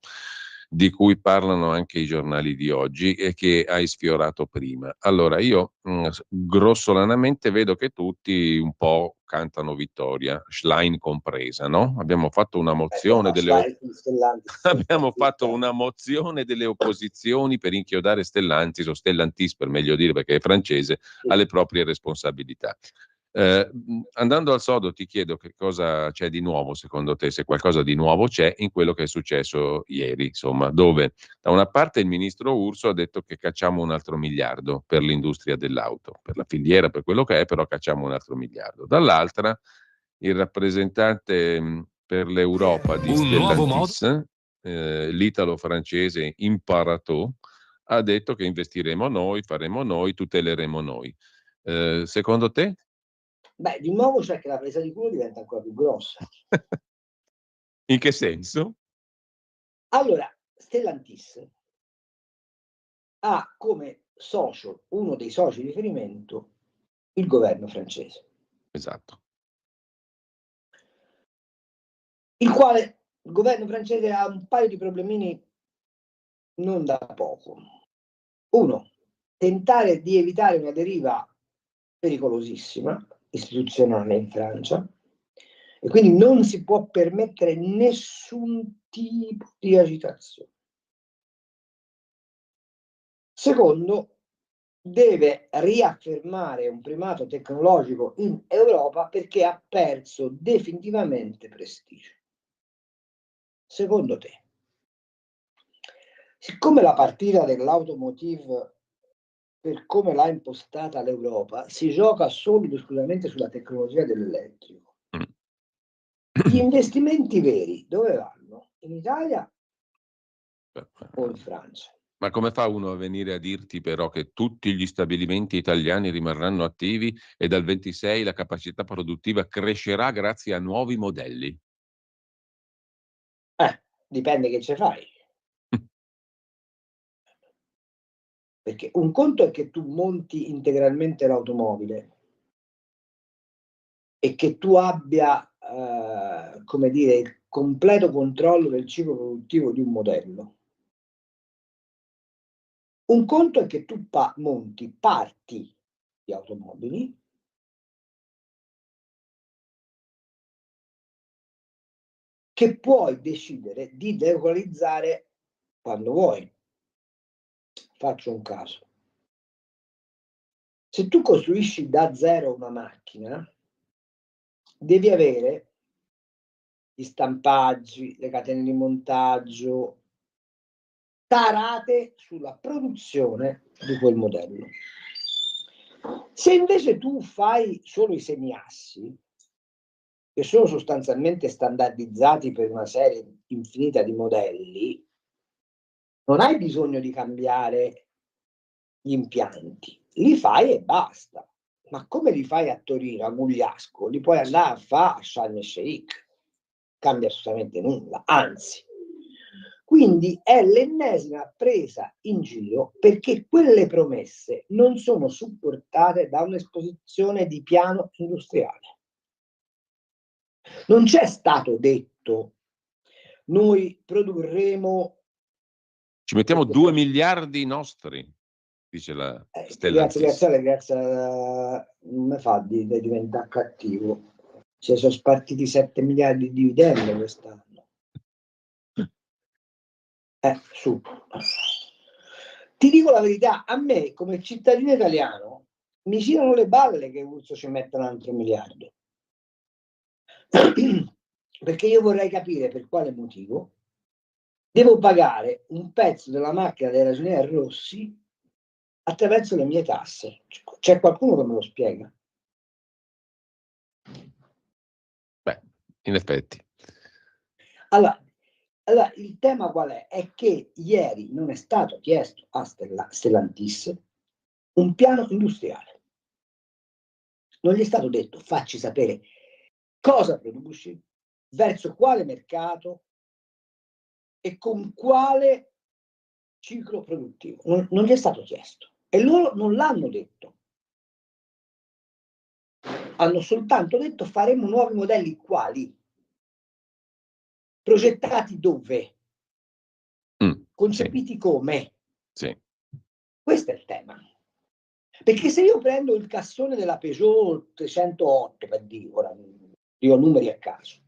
Di cui parlano anche i giornali di oggi e che hai sfiorato prima. Allora io grossolanamente vedo che tutti un po' cantano vittoria, Schlein compresa, no? Abbiamo fatto una mozione abbiamo fatto una mozione delle opposizioni per inchiodare Stellantis, o Stellantis per meglio dire perché è francese, alle proprie responsabilità. Andando al sodo, ti chiedo che cosa c'è di nuovo secondo te, se qualcosa di nuovo c'è in quello che è successo ieri, insomma, dove da una parte il ministro Urso ha detto che cacciamo un altro miliardo per l'industria dell'auto, per la filiera, per quello che è, però cacciamo un altro miliardo. Dall'altra il rappresentante per l'Europa di Stellantis, l'italo-francese Imparato, ha detto che investiremo noi, faremo noi, tuteleremo noi. Secondo te? Beh, di nuovo c'è che la presa di culo diventa ancora più grossa. In che senso? Allora, Stellantis ha come socio, uno dei soci di riferimento, il governo francese, Esatto. il quale il governo francese ha un paio di problemini non da poco. Uno, tentare di evitare una deriva pericolosissima istituzionale in Francia, e quindi non si può permettere nessun tipo di agitazione. Secondo, deve riaffermare un primato tecnologico in Europa perché ha perso definitivamente prestigio. Secondo te, siccome la partita dell'automotive, per come l'ha impostata l'Europa, si gioca solo ed esclusivamente sulla tecnologia dell'elettrico, gli investimenti veri dove vanno? In Italia o in Francia? Ma come fa uno a venire a dirti però che tutti gli stabilimenti italiani rimarranno attivi e dal 26 la capacità produttiva crescerà grazie a nuovi modelli? Dipende che ce fai. Perché un conto è che tu monti integralmente l'automobile e che tu abbia, come dire, il completo controllo del ciclo produttivo di un modello. Un conto è che tu monti parti di automobili che puoi decidere di delocalizzare quando vuoi. Faccio un caso. Se tu costruisci da zero una macchina, devi avere gli stampaggi, le catene di montaggio tarate sulla produzione di quel modello. Se invece tu fai solo i semiassi, che sono sostanzialmente standardizzati per una serie infinita di modelli, non hai bisogno di cambiare gli impianti, li fai e basta. Ma come li fai a Torino, a Gugliasco, li puoi andare a fare a Sharm el Sheikh, cambia assolutamente nulla, anzi. Quindi è l'ennesima presa in giro perché quelle promesse non sono supportate da un'esposizione di piano industriale. Non c'è stato detto noi produrremo. Ci mettiamo 2 miliardi nostri, dice la Stellantis. Grazie, non mi fa di diventare cattivo. Si sono spartiti 7 miliardi di dividende quest'anno. Su. Ti dico la verità, a me come cittadino italiano mi girano le balle che Urso ci metta un altro miliardo. Perché io vorrei capire per quale motivo devo pagare un pezzo della macchina dei ragionieri Rossi attraverso le mie tasse. C'è qualcuno che me lo spiega? Beh, in effetti. Allora, il tema qual è? È che ieri non è stato chiesto a Stellantis un piano industriale. Non gli è stato detto facci sapere cosa produci, verso quale mercato e con quale ciclo produttivo. Non gli è stato chiesto e loro non l'hanno detto. Hanno soltanto detto faremo nuovi modelli quali? Progettati dove? Concepiti come? Sì. Questo è il tema. Perché se io prendo il cassone della Peugeot 308, per dire, ora io ho numeri a caso,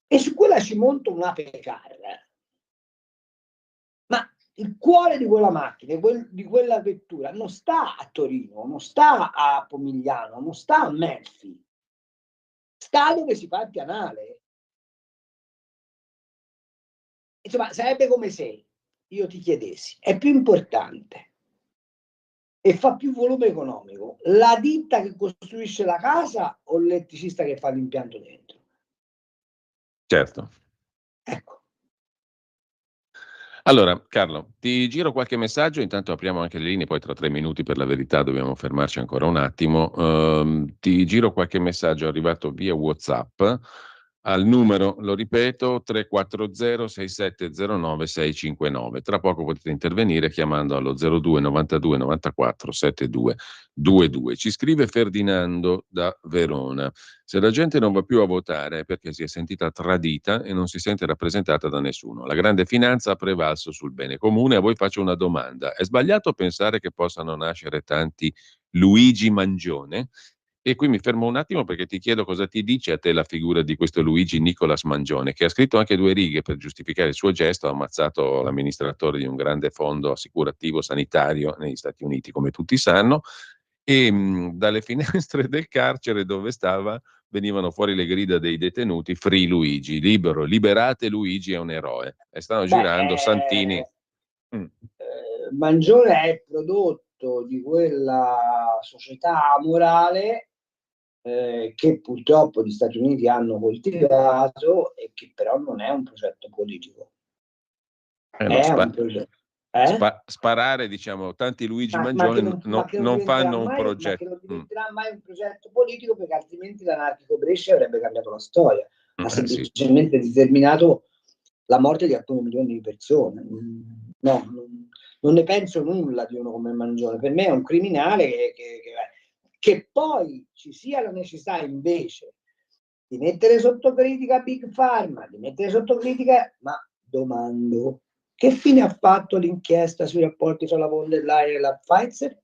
e su quella ci monto un Ape Car, ma il cuore di quella macchina, di quella vettura, non sta a Torino, non sta a Pomigliano, non sta a Melfi, sta dove si fa il pianale. Insomma, sarebbe come se io ti chiedessi, è più importante e fa più volume economico la ditta che costruisce la casa o l'elettricista che fa l'impianto dentro? Certo. Ecco. Allora, Carlo, ti giro qualche messaggio, intanto apriamo anche le linee, poi tra 3 minuti per la verità dobbiamo fermarci ancora un attimo. Ti giro qualche messaggio arrivato via WhatsApp al numero, lo ripeto, 340-6709-659. Tra poco potete intervenire chiamando allo 02 92 94 72 22. Ci scrive Ferdinando da Verona. Se la gente non va più a votare è perché si è sentita tradita e non si sente rappresentata da nessuno. La grande finanza ha prevalso sul bene comune. A voi faccio una domanda. È sbagliato pensare che possano nascere tanti Luigi Mangione? E qui mi fermo un attimo perché ti chiedo cosa ti dice a te la figura di questo Luigi Nicolas Mangione, che ha scritto anche 2 righe per giustificare il suo gesto, ha ammazzato l'amministratore di un grande fondo assicurativo sanitario negli Stati Uniti, come tutti sanno, e dalle finestre del carcere dove stava venivano fuori le grida dei detenuti: Free Luigi, libero, liberate Luigi, è un eroe. E stanno girando Santini. Mangione è il prodotto di quella società amorale che purtroppo gli Stati Uniti hanno coltivato e che però non è un progetto politico. Un progetto. Sparare, diciamo, tanti Luigi Mangione non fanno un progetto. Ma che non diventerà mai un progetto politico, perché altrimenti l'anarchico Brescia avrebbe cambiato la storia. Ha semplicemente determinato la morte di alcuni milioni di persone. No, non ne penso nulla di uno come Mangione. Per me è un criminale che poi ci sia la necessità invece di mettere sotto critica Big Pharma, di mettere sotto critica, ma domando, che fine ha fatto l'inchiesta sui rapporti tra la von der Leyen e la Pfizer?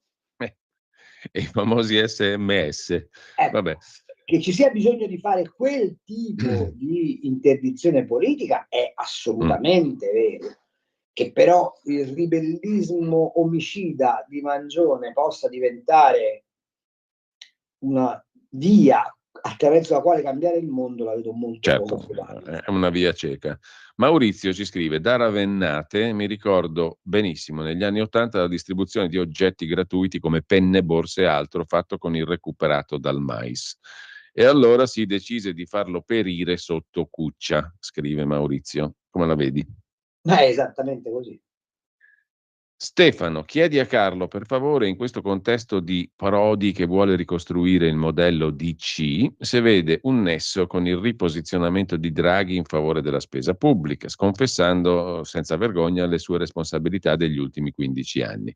E i famosi SMS. Vabbè. Che ci sia bisogno di fare quel tipo di interdizione politica è assolutamente vero. Che però il ribellismo omicida di Mangione possa diventare una via attraverso la quale cambiare il mondo, la vedo molto poco probabile. È una via cieca. Maurizio ci scrive: da Ravennate mi ricordo benissimo negli anni '80 la distribuzione di oggetti gratuiti come penne, borse e altro fatto con il recuperato dal mais. E allora si decise di farlo perire sotto cuccia, scrive Maurizio. Come la vedi? È esattamente così. Stefano, chiedi a Carlo per favore, in questo contesto di Prodi che vuole ricostruire il modello DC, se vede un nesso con il riposizionamento di Draghi in favore della spesa pubblica, sconfessando senza vergogna le sue responsabilità degli ultimi 15 anni.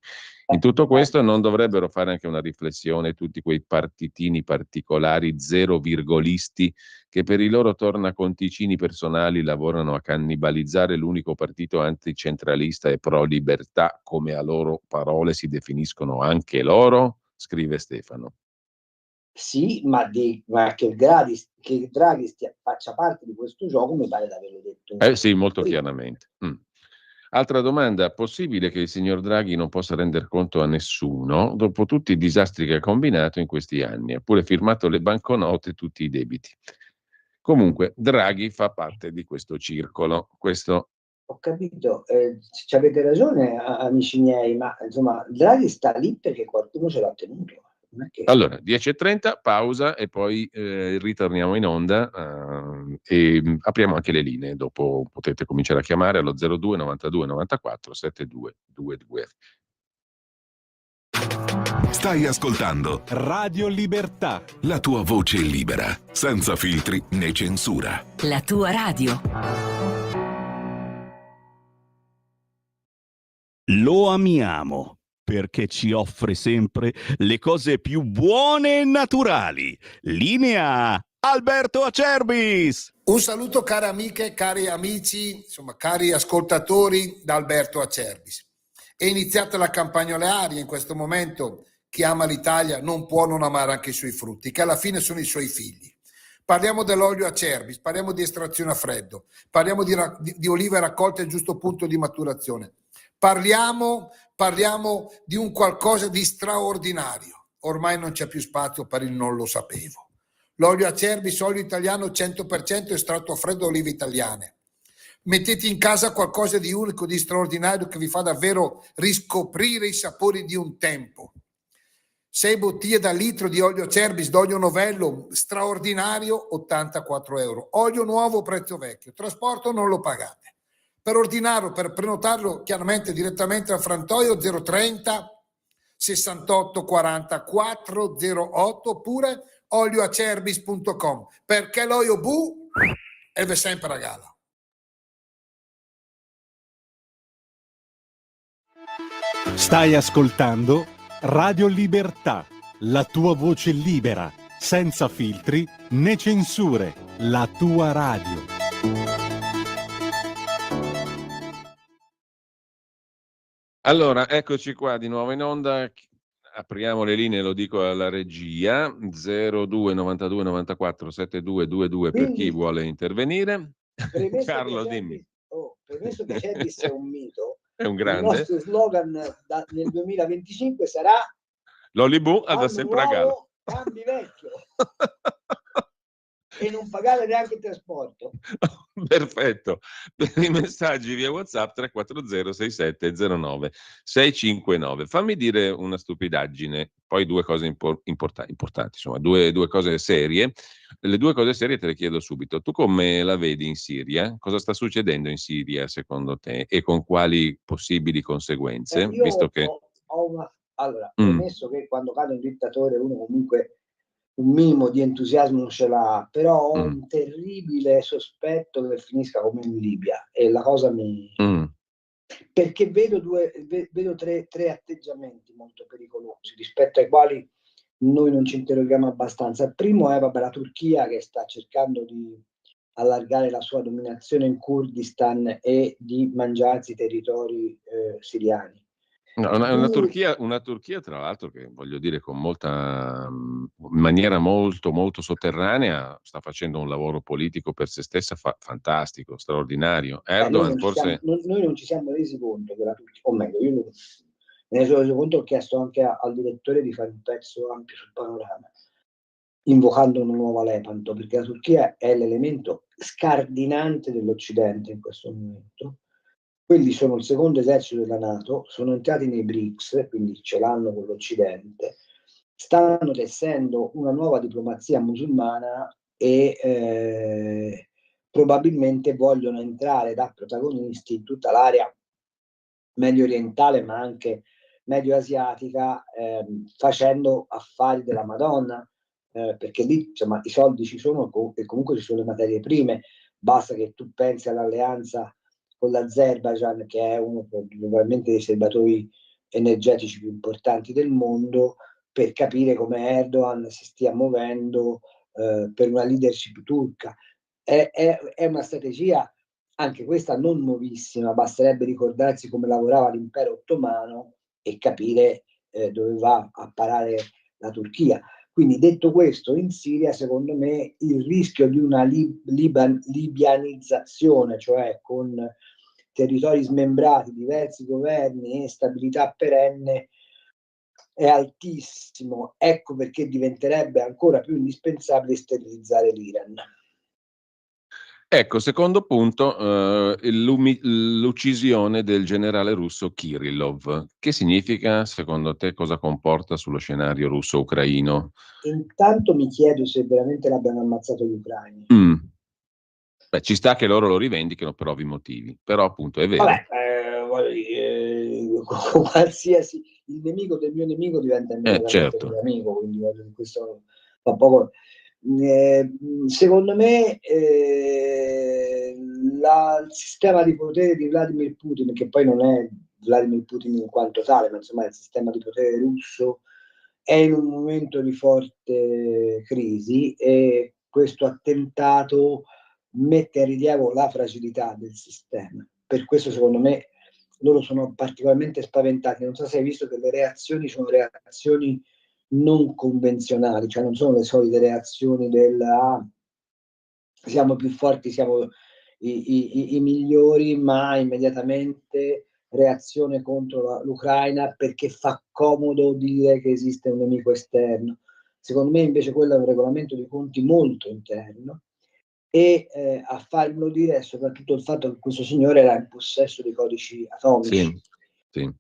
In tutto questo non dovrebbero fare anche una riflessione tutti quei partitini particolari zero virgolisti che per i loro tornaconticini personali lavorano a cannibalizzare l'unico partito anticentralista e pro libertà, come a loro parole si definiscono anche loro? Scrive Stefano. Sì, ma che Draghi faccia parte di questo gioco mi pare di averlo detto. Sì, molto chiaramente. Altra domanda: possibile che il signor Draghi non possa render conto a nessuno dopo tutti i disastri che ha combinato in questi anni? Ha pure firmato le banconote e tutti i debiti. Comunque, Draghi fa parte di questo circolo. Questo... Ho capito, ci avete ragione, amici miei, ma insomma, Draghi sta lì perché qualcuno ce l'ha tenuto. Non è che... Allora, 10:30, pausa e poi ritorniamo in onda e apriamo anche le linee. Dopo potete cominciare a chiamare allo 02 92 94 72 22. Stai ascoltando Radio Libertà, la tua voce libera, senza filtri né censura. La tua radio. Lo amiamo perché ci offre sempre le cose più buone e naturali. Linea Alberto Acerbis. Un saluto cari amiche, cari amici, insomma cari ascoltatori da Alberto Acerbis. È iniziata la campagna olearia in questo momento. Chi ama l'Italia non può non amare anche i suoi frutti, che alla fine sono i suoi figli. Parliamo dell'olio Acerbis, parliamo di estrazione a freddo, parliamo di olive raccolte al giusto punto di maturazione, Parliamo di un qualcosa di straordinario. Ormai non c'è più spazio per il non lo sapevo. L'olio Acerbis, olio italiano 100% estratto a freddo olive italiane. Mettete in casa qualcosa di unico, di straordinario, che vi fa davvero riscoprire i sapori di un tempo. 6 bottiglie da litro di olio Acerbis, d'olio novello, straordinario, 84 euro. Olio nuovo, prezzo vecchio. Trasporto non lo pagate. Per ordinarlo, per prenotarlo, chiaramente direttamente al frantoio 030 68 40 408 oppure olioacerbis.com, perché l'olio bu e ve sempre regala. Stai ascoltando Radio Libertà, la tua voce libera, senza filtri né censure, la tua radio. Allora, eccoci qua di nuovo in onda. Apriamo le linee, lo dico alla regia, 02 92 94 7222 per chi Quindi, vuole intervenire. premesso Carlo, che dimmi. premesso che Acerbis è un mito, È un il grande. nostro slogan nel 2025 sarà L'Olibu da anno sempre a gala. nuovo, cambi vecchio. E non pagare neanche il trasporto. Perfetto. Per i messaggi via WhatsApp 340 6709 659. Fammi dire una stupidaggine, poi due cose importanti, insomma, due cose serie. Le due cose serie te le chiedo subito. Tu come la vedi in Siria? Cosa sta succedendo in Siria secondo te e con quali possibili conseguenze? Io Visto che ho una... Allora, premesso che quando cade un dittatore uno comunque un minimo di entusiasmo non ce l'ha, però ho un terribile sospetto che finisca come in Libia e la cosa mi... Perché vedo tre atteggiamenti molto pericolosi rispetto ai quali noi non ci interroghiamo abbastanza. Il primo è la Turchia, che sta cercando di allargare la sua dominazione in Kurdistan e di mangiarsi i territori siriani. No, una Turchia, tra l'altro, che voglio dire con in maniera molto, molto sotterranea, sta facendo un lavoro politico per se stessa fantastico, straordinario. Erdogan forse... Noi non ci siamo resi conto che la Turchia, o meglio, io me ne sono reso conto, ho chiesto anche al direttore di fare un pezzo ampio sul panorama, invocando una nuova Lepanto, perché la Turchia è l'elemento scardinante dell'Occidente in questo momento. Quelli sono il secondo esercito della NATO, sono entrati nei BRICS, quindi ce l'hanno con l'Occidente, stanno tessendo una nuova diplomazia musulmana e probabilmente vogliono entrare da protagonisti in tutta l'area medio orientale, ma anche medio asiatica, facendo affari della Madonna, perché lì insomma i soldi ci sono e comunque ci sono le materie prime. Basta che tu pensi all'alleanza con l'Azerbaijan, che è uno probabilmente dei serbatoi energetici più importanti del mondo, per capire come Erdogan si stia muovendo per una leadership turca. È una strategia, anche questa non nuovissima, basterebbe ricordarsi come lavorava l'impero ottomano e capire dove va a parare la Turchia. Quindi, detto questo, in Siria secondo me il rischio di una libianizzazione, cioè con territori smembrati, diversi governi e stabilità perenne, è altissimo. Ecco perché diventerebbe ancora più indispensabile sterilizzare l'Iran. Ecco, secondo punto, l'uccisione del generale russo Kirillov. Che significa, secondo te, cosa comporta sullo scenario russo-ucraino? Intanto mi chiedo se veramente l'abbiano ammazzato gli ucraini. Beh, ci sta che loro lo rivendichino per ovvi motivi, però appunto è vero. Vabbè, qualsiasi, il nemico del mio nemico diventa immediatamente il mio amico, quindi questo fa poco. Secondo me il sistema di potere di Vladimir Putin, che poi non è Vladimir Putin in quanto tale, ma insomma il sistema di potere russo, è in un momento di forte crisi e questo attentato mette a rilievo la fragilità del sistema. Per questo secondo me loro sono particolarmente spaventati. Non so se hai visto che le reazioni sono reazioni non convenzionali, cioè non sono le solite reazioni del siamo più forti, siamo i migliori, ma immediatamente reazione contro l'Ucraina perché fa comodo dire che esiste un nemico esterno. Secondo me invece quello è un regolamento di conti molto interno, e a farmelo dire è soprattutto il fatto che questo signore era in possesso di codici atomici. Sì.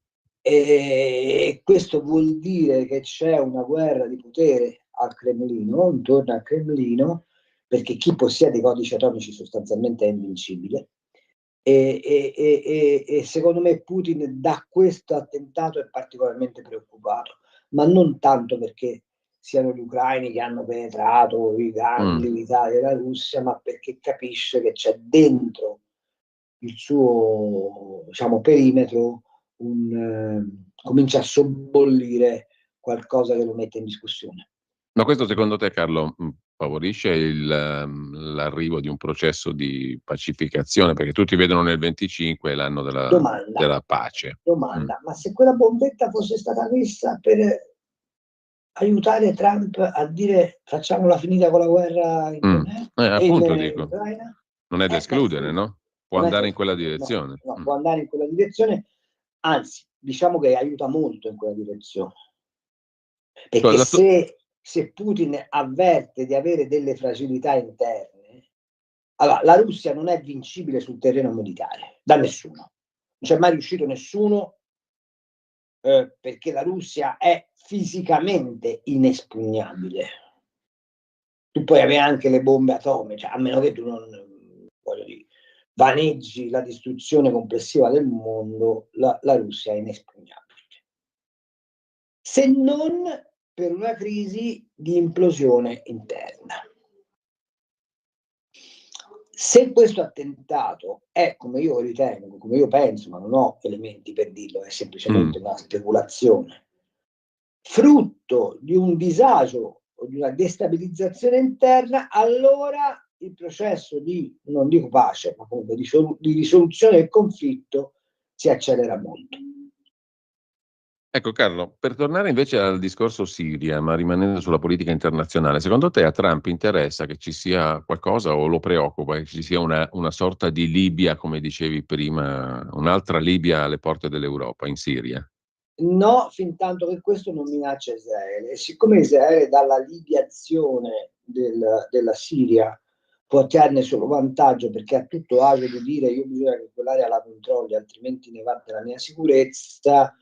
E questo vuol dire che c'è una guerra di potere al Cremlino, intorno al Cremlino, perché chi possiede i codici atomici sostanzialmente è invincibile. E secondo me Putin da questo attentato è particolarmente preoccupato, ma non tanto perché siano gli ucraini che hanno penetrato i gangli militari della Russia, ma perché capisce che c'è dentro il suo, diciamo, perimetro comincia a sobbollire qualcosa che lo mette in discussione. Ma questo secondo te, Carlo, favorisce l'arrivo di un processo di pacificazione? Perché tutti vedono nel 25 l'anno della pace. Domanda, ma se quella bombetta fosse stata messa per aiutare Trump a dire facciamola finita con la guerra appunto dico, Ucraina? non è da escludere, no? Può andare in quella direzione. No, può andare in quella direzione, anzi, diciamo che aiuta molto in quella direzione. Perché se Putin avverte di avere delle fragilità interne, allora la Russia non è vincibile sul terreno militare da nessuno. Non c'è mai riuscito nessuno, perché la Russia è fisicamente inespugnabile. Tu puoi avere anche le bombe atomiche, a meno che tu non vaneggi la distruzione complessiva del mondo, la Russia è inespugnabile. Se non per una crisi di implosione interna. Se questo attentato è, come io ritengo, come io penso, ma non ho elementi per dirlo, è semplicemente una speculazione, frutto di un disagio o di una destabilizzazione interna, allora il processo di, non dico pace, ma comunque di risoluzione del conflitto si accelera molto. Ecco Carlo, per tornare invece al discorso Siria, ma rimanendo sulla politica internazionale, secondo te a Trump interessa che ci sia qualcosa o lo preoccupa che ci sia una sorta di Libia, come dicevi prima, un'altra Libia alle porte dell'Europa, in Siria? No, fin tanto che questo non minaccia Israele. E siccome Israele dalla libiazione della Siria può trarne solo vantaggio, perché ha tutto agio di dire io bisogna che quell'area la controlli, altrimenti ne va della mia sicurezza,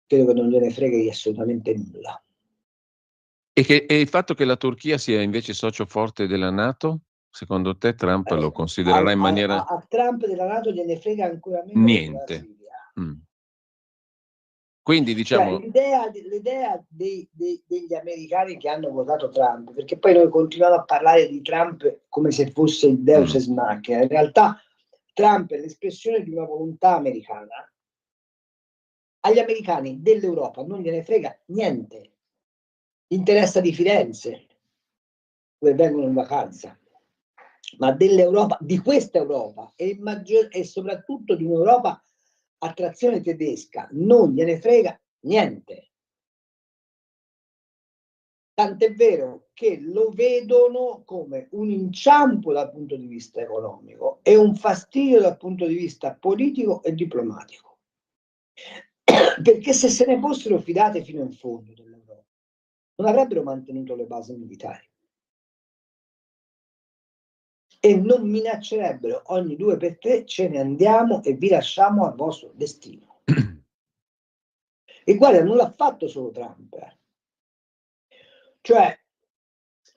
credo che non gliene freghi assolutamente nulla. E il fatto che la Turchia sia invece socio forte della NATO, secondo te Trump lo considererà in maniera... A Trump della NATO gliene frega ancora meno niente. della Siria. Quindi diciamo... Cioè, l'idea degli americani che hanno votato Trump, perché poi noi continuiamo a parlare di Trump come se fosse il Deus ex machina, in realtà Trump è l'espressione di una volontà americana. Agli americani dell'Europa non gliene frega niente, interessa di Firenze, dove vengono in vacanza, ma dell'Europa, di questa Europa e soprattutto di un'Europa a trazione tedesca non gliene frega niente. Tant'è vero che lo vedono come un inciampo dal punto di vista economico e un fastidio dal punto di vista politico e diplomatico. Perché se se ne fossero fidate fino in fondo dell'Europa, non avrebbero mantenuto le basi militari e non minaccerebbero ogni 2 per 3 ce ne andiamo e vi lasciamo al vostro destino. E guarda, non l'ha fatto solo Trump. Cioè,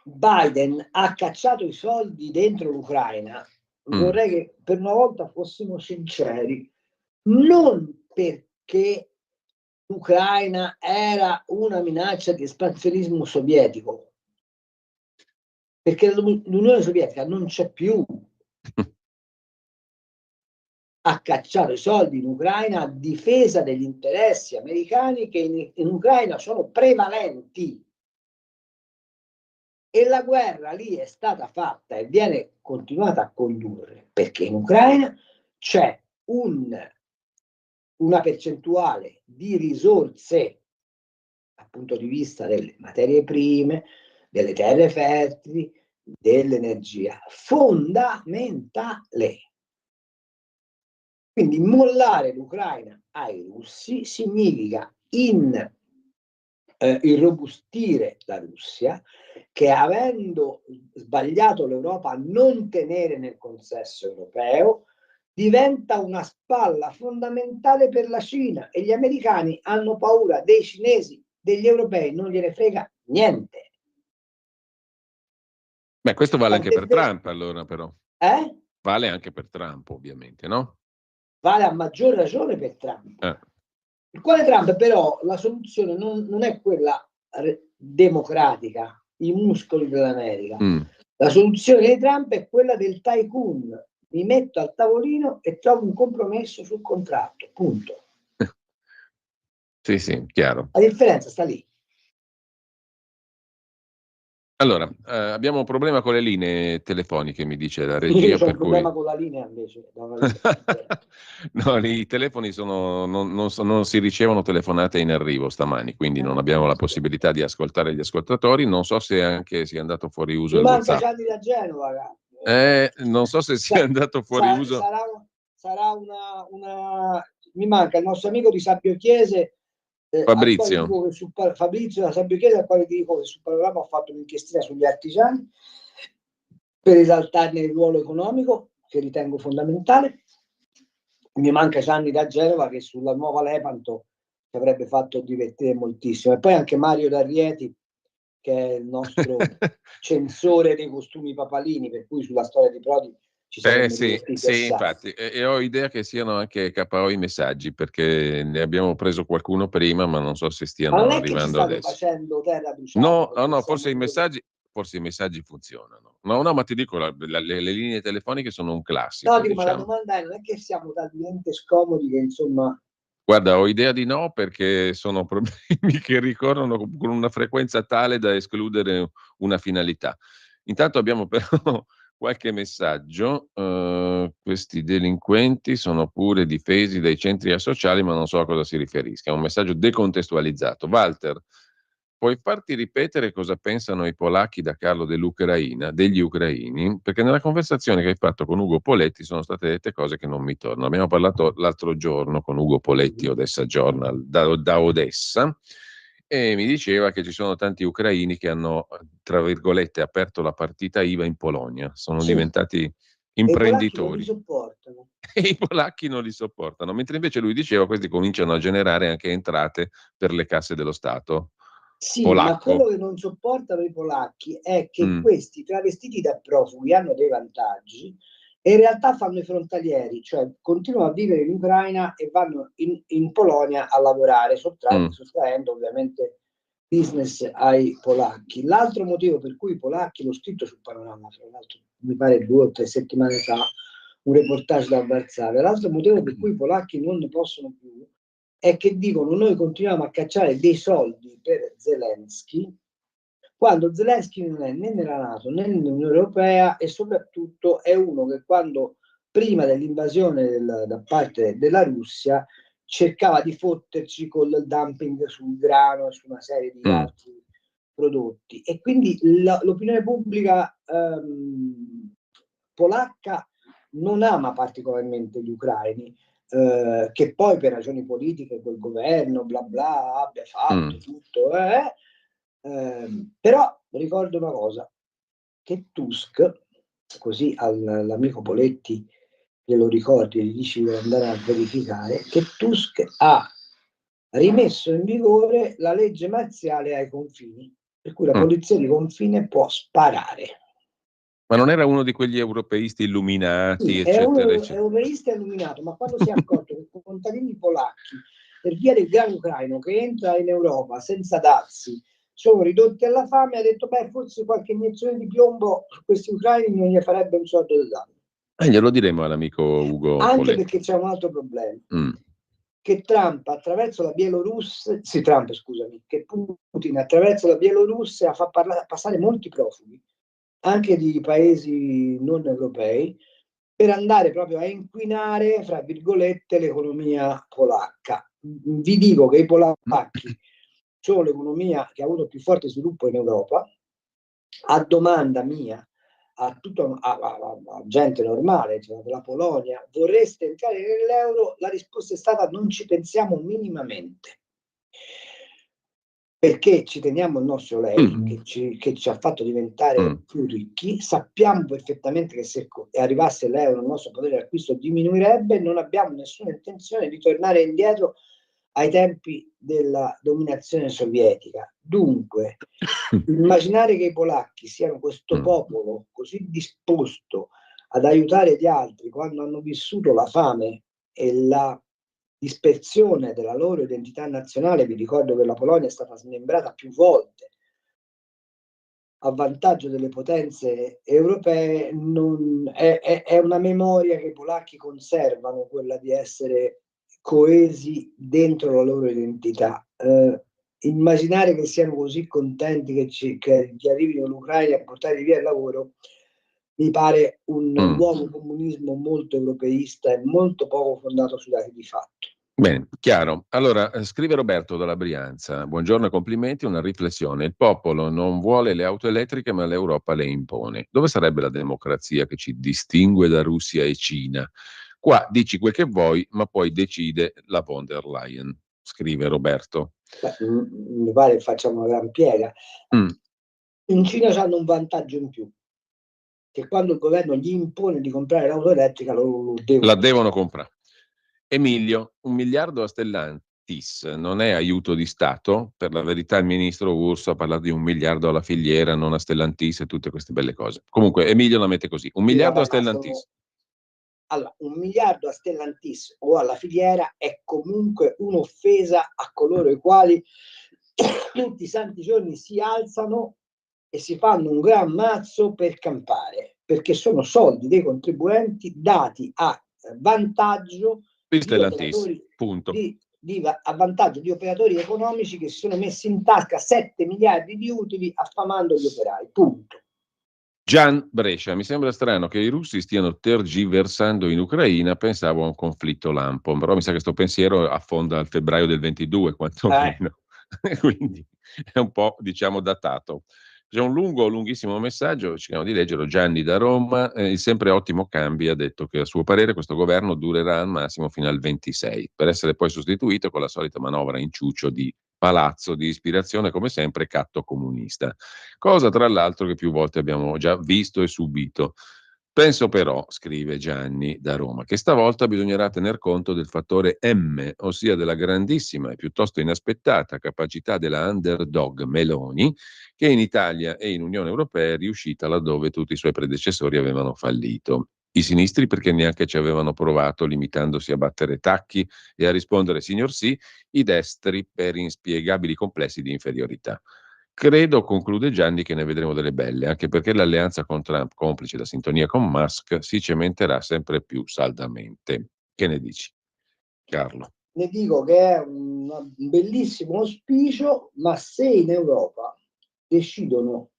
Biden ha cacciato i soldi dentro l'Ucraina. Vorrei che per una volta fossimo sinceri, non perché l'Ucraina era una minaccia di espansionismo sovietico, perché l'Unione Sovietica non c'è più. Ha cacciato i soldi in Ucraina a difesa degli interessi americani che in Ucraina sono prevalenti. E la guerra lì è stata fatta e viene continuata a condurre perché in Ucraina c'è una percentuale di risorse dal punto di vista delle materie prime, delle terre fertili, dell'energia fondamentale. Quindi mollare l'Ucraina ai russi significa irrobustire la Russia, che avendo sbagliato l'Europa a non tenere nel consesso europeo, diventa una spalla fondamentale per la Cina, e gli americani hanno paura dei cinesi, degli europei non gliene frega niente. Beh, questo vale anche per Trump, allora, però. Vale anche per Trump, ovviamente, no? Vale a maggior ragione per Trump. Il quale Trump, però, la soluzione non è quella democratica, i muscoli dell'America. La soluzione di Trump è quella del tycoon. Mi metto al tavolino e trovo un compromesso sul contratto, punto. Sì, chiaro. La differenza sta lì. Allora, abbiamo un problema con le linee telefoniche, mi dice la regia. Io ho un problema con la linea invece. No, i telefoni non si ricevono telefonate in arrivo stamani, quindi non abbiamo la possibilità di ascoltare gli ascoltatori. Non so se anche sia andato fuori uso Mi il manca WhatsApp. Gianni da Genova, ragazzi. Non so se sia andato fuori uso. Sarà una... Mi manca il nostro amico di Sabbio Chiese, Fabrizio. Fabrizio da Sabbio Chiese, al quale dico che sul panorama ho fatto un'inchiestina sugli artigiani per esaltarne il ruolo economico, che ritengo fondamentale. Mi manca Gianni da Genova, che sulla nuova Lepanto ci avrebbe fatto divertire moltissimo, e poi anche Mario D'Arrieti, che è il nostro censore dei costumi papalini, per cui sulla storia di Prodi ci saremmo divertiti sì, infatti, e ho idea che siano anche KO i messaggi, perché ne abbiamo preso qualcuno prima, ma non so se stiano non è arrivando che ci adesso. facendo terra bruciata, No, forse i messaggi funzionano. No, ma ti dico, le linee telefoniche sono un classico. No, diciamo. ma la domanda è, non è che siamo talmente scomodi che insomma... Guarda, ho idea di no, perché sono problemi che ricorrono con una frequenza tale da escludere una finalità. Intanto abbiamo però qualche messaggio. Questi delinquenti sono pure difesi dai centri sociali, ma non so a cosa si riferisca. È un messaggio decontestualizzato. Walter, puoi farti ripetere cosa pensano i polacchi da Carlo degli ucraini? Perché nella conversazione che hai fatto con Ugo Poletti sono state dette cose che non mi tornano. Abbiamo parlato l'altro giorno con Ugo Poletti, Odessa Journal, da Odessa, e mi diceva che ci sono tanti ucraini che hanno, tra virgolette, aperto la partita IVA in Polonia, sono diventati imprenditori. E i polacchi non li sopportano. E i polacchi non li sopportano, mentre invece lui diceva che questi cominciano a generare anche entrate per le casse dello Stato. Sì, polacco. Ma quello che non sopportano i polacchi è che questi travestiti da profughi hanno dei vantaggi e in realtà fanno i frontalieri, cioè continuano a vivere in Ucraina e vanno in Polonia a lavorare, sottraendo ovviamente business ai polacchi. L'altro motivo per cui i polacchi, l'ho scritto sul Panorama, tra l'altro mi pare 2 o 3 settimane fa, un reportage da Varsavia, l'altro motivo per cui i polacchi non ne possono più è che dicono: noi continuiamo a cacciare dei soldi per Zelensky, quando Zelensky non è né nella NATO né nell'Unione Europea, e soprattutto è uno che prima dell'invasione da parte della Russia cercava di fotterci col dumping sul grano e su una serie di altri prodotti, e quindi l'opinione pubblica polacca non ama particolarmente gli ucraini, che poi per ragioni politiche quel governo bla bla abbia fatto tutto, però ricordo una cosa, che Tusk, così all'amico Poletti glielo ricordi, gli dici di andare a verificare, che Tusk ha rimesso in vigore la legge marziale ai confini, per cui la polizia di confine può sparare. Ma non era uno di quegli europeisti illuminati, Sì, eccetera, è un europeista illuminato, ma quando si è accorto che i contadini polacchi, per via del grano ucraino che entra in Europa senza dazi, sono ridotti alla fame, ha detto: beh, forse qualche iniezione di piombo su questi ucraini non gli farebbe un soldo del danno. Glielo diremo all'amico Ugo Anche Poletti. perché c'è un altro problema. Che Trump attraverso la Bielorussia, che Putin attraverso la Bielorussia fa passare molti profughi, anche di paesi non europei, per andare proprio a inquinare, fra virgolette, l'economia polacca. Vi dico che i polacchi sono l'economia che ha avuto più forte sviluppo in Europa. A domanda mia, a gente normale, cioè della Polonia, vorreste entrare nell'euro? La risposta è stata: non ci pensiamo minimamente, perché ci teniamo il nostro lei che ci ha fatto diventare più ricchi. Sappiamo perfettamente che se arrivasse l'euro il nostro potere d'acquisto diminuirebbe. Non abbiamo nessuna intenzione di tornare indietro ai tempi della dominazione sovietica. Dunque, immaginare che i polacchi siano questo popolo così disposto ad aiutare gli altri quando hanno vissuto la fame e la dispersione della loro identità nazionale. Vi ricordo che la Polonia è stata smembrata più volte a vantaggio delle potenze europee. È una memoria che i polacchi conservano, quella di essere coesi dentro la loro identità. Immaginare che siano così contenti che arrivino l'Ucraina a portare via il lavoro mi pare un nuovo comunismo molto europeista e molto poco fondato sui dati di fatto. Bene, chiaro. Allora, scrive Roberto dalla Brianza. Buongiorno e complimenti, una riflessione. Il popolo non vuole le auto elettriche, ma l'Europa le impone. Dove sarebbe la democrazia che ci distingue da Russia e Cina? Qua dici quel che vuoi, ma poi decide la von der Leyen, scrive Roberto. Mi pare che facciamo una gran piega. In Cina hanno un vantaggio in più, che quando il governo gli impone di comprare l'auto elettrica la devono comprare. Emilio, 1 miliardo a Stellantis non è aiuto di Stato? Per la verità il ministro Urso ha parlato di 1 miliardo alla filiera, non a Stellantis e tutte queste belle cose. Comunque Emilio la mette così, 1 miliardo a Stellantis. Allora, 1 miliardo a Stellantis o alla filiera è comunque un'offesa a coloro i quali tutti i santi giorni si alzano e si fanno un gran mazzo per campare, perché sono soldi dei contribuenti dati a vantaggio di Stellantis, punto. A vantaggio di operatori economici che si sono messi in tasca 7 miliardi di utili affamando gli operai, punto. Gian Brescia, mi sembra strano che i russi stiano tergiversando in Ucraina, pensavo a un conflitto lampo, però mi sa che sto pensiero affonda al febbraio del 22 quantomeno, quindi è un po' diciamo datato. C'è un lunghissimo messaggio, cerchiamo di leggerlo. Gianni da Roma, il sempre ottimo Cambi ha detto che a suo parere questo governo durerà al massimo fino al 26, per essere poi sostituito con la solita manovra in ciuccio di palazzo di ispirazione, come sempre, catto comunista. Cosa tra l'altro che più volte abbiamo già visto e subito. Penso però, scrive Gianni da Roma, che stavolta bisognerà tener conto del fattore M, ossia della grandissima e piuttosto inaspettata capacità della underdog Meloni, che in Italia e in Unione Europea è riuscita laddove tutti i suoi predecessori avevano fallito. I sinistri perché neanche ci avevano provato, limitandosi a battere tacchi e a rispondere signor sì, i destri per inspiegabili complessi di inferiorità. Credo, conclude Gianni, che ne vedremo delle belle, anche perché l'alleanza con Trump, complice la sintonia con Musk, si cementerà sempre più saldamente. Che ne dici, Carlo? Ne dico che è un bellissimo auspicio, ma se in Europa decidono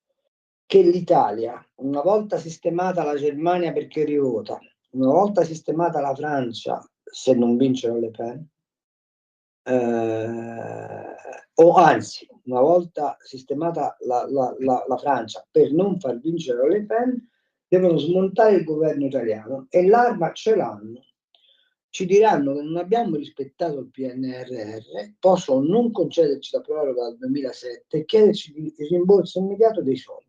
che l'Italia, una volta sistemata la Germania perché rivota, una volta sistemata la Francia, se non vincono Le Pen, o anzi, una volta sistemata la Francia per non far vincere Le Pen, devono smontare il governo italiano e l'arma ce l'hanno. Ci diranno che non abbiamo rispettato il PNRR, possono non concederci la proroga dal 2007 e chiederci il rimborso immediato dei soldi.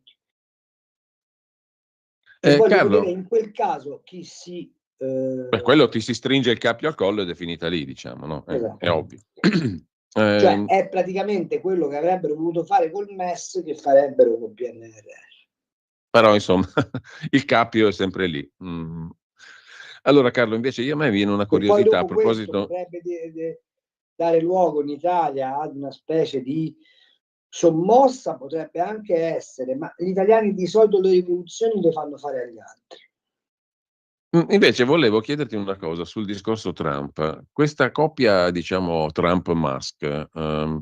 E voglio Carlo, vedere in quel caso chi si... per quello ti si stringe il cappio al collo ed è finita lì, diciamo, no? Esatto. È ovvio. Cioè è praticamente quello che avrebbero voluto fare col MES che farebbero col PNRR. Però insomma il cappio è sempre lì. Allora Carlo, invece a me viene una curiosità a proposito... potrebbe dare luogo in Italia ad una specie di sommossa, potrebbe anche essere, ma gli italiani di solito le rivoluzioni le fanno fare agli altri. Invece volevo chiederti una cosa sul discorso Trump. Questa coppia, diciamo, Trump-Musk,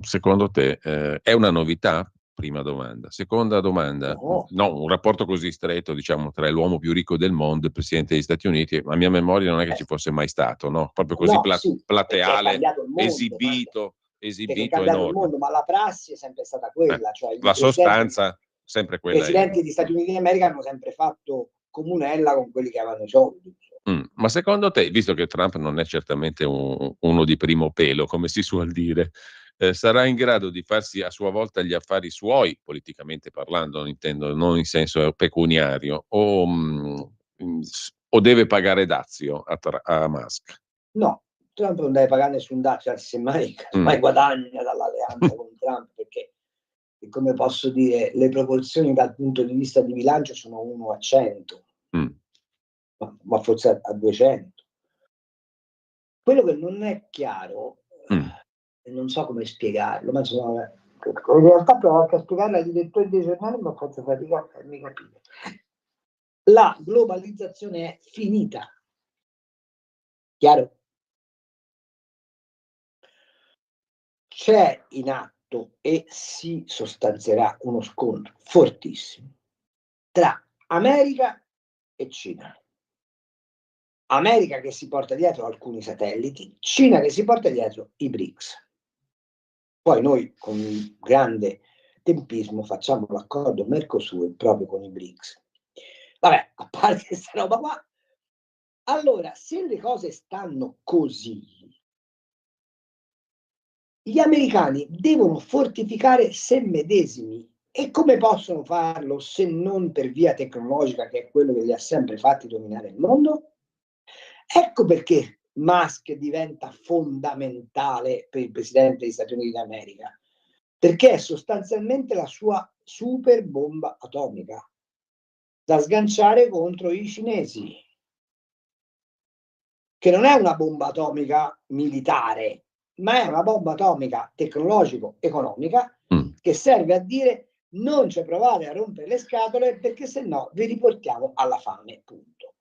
secondo te è una novità? Prima domanda. Seconda domanda, no, un rapporto così stretto, diciamo, tra l'uomo più ricco del mondo e il Presidente degli Stati Uniti, a mia memoria non è che ci fosse mai stato, no? Proprio così plateale, esibito è cambiato enorme. il mondo, ma la prassi è sempre stata quella. Cioè la sostanza sempre I quella è. presidenti degli Stati Uniti d'America hanno sempre fatto comunella con quelli che avevano i soldi. Ma secondo te, visto che Trump non è certamente uno di primo pelo, come si suol dire, sarà in grado di farsi a sua volta gli affari suoi, politicamente parlando, intendo, non in senso pecuniario, o deve pagare dazio a Musk? No, Trump non deve pagare nessun dazio, anzi semmai guadagna dall'alleanza con Trump, perché come posso dire, le proporzioni dal punto di vista di bilancio sono 1 a 100, ma forse a 200. Quello che non è chiaro, e non so come spiegarlo, ma insomma, in realtà provo anche a spiegarlo ai direttori dei giornali, ma faccio fatica a farmi capire. La globalizzazione è finita. Chiaro? C'è in atto e si sostanzierà uno scontro fortissimo tra America e Cina. America che si porta dietro alcuni satelliti, Cina che si porta dietro i BRICS. Poi noi con grande tempismo facciamo l'accordo Mercosur proprio con i BRICS. Vabbè, a parte questa roba qua, allora se le cose stanno così, gli americani devono fortificare se medesimi. E come possono farlo se non per via tecnologica, che è quello che li ha sempre fatti dominare il mondo? Ecco perché Musk diventa fondamentale per il presidente degli Stati Uniti d'America, perché è sostanzialmente la sua super bomba atomica da sganciare contro i cinesi, che non è una bomba atomica militare, ma è una bomba atomica tecnologico-economica che serve a dire non ci provate a rompere le scatole perché se no vi riportiamo alla fame, punto.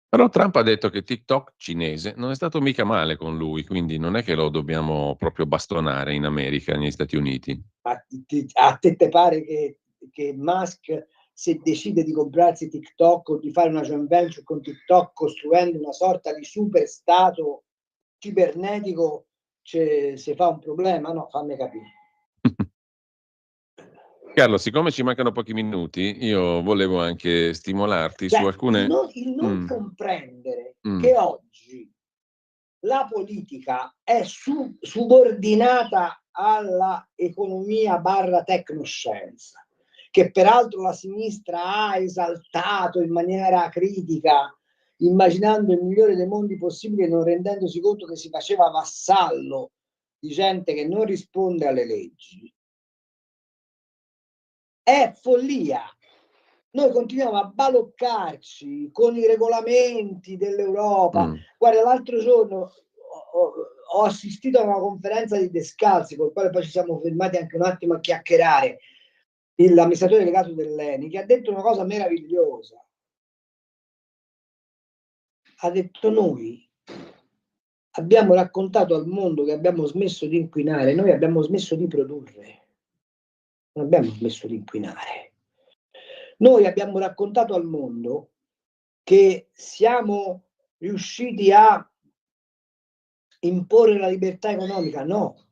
Però Trump ha detto che TikTok cinese non è stato mica male con lui, quindi non è che lo dobbiamo proprio bastonare in America, negli Stati Uniti. Ma a te pare che Musk, se decide di comprarsi TikTok o di fare una joint venture con TikTok costruendo una sorta di super stato cibernetico, se fa un problema? No, fammi capire. Carlo, siccome ci mancano pochi minuti, io volevo anche stimolarti su alcune... Il non comprendere che oggi la politica è subordinata alla economia / tecnoscienza, che peraltro la sinistra ha esaltato in maniera critica, immaginando il migliore dei mondi possibili e non rendendosi conto che si faceva vassallo di gente che non risponde alle leggi. È follia. Noi continuiamo a baloccarci con i regolamenti dell'Europa. Guarda, l'altro giorno ho assistito a una conferenza di Descalzi, con il quale poi ci siamo fermati anche un attimo a chiacchierare, l'amministratore delegato dell'ENI, che ha detto una cosa meravigliosa. Ha detto: noi abbiamo raccontato al mondo che abbiamo smesso di inquinare, noi abbiamo smesso di produrre. Non abbiamo smesso di inquinare. Noi abbiamo raccontato al mondo che siamo riusciti a imporre la libertà economica. No.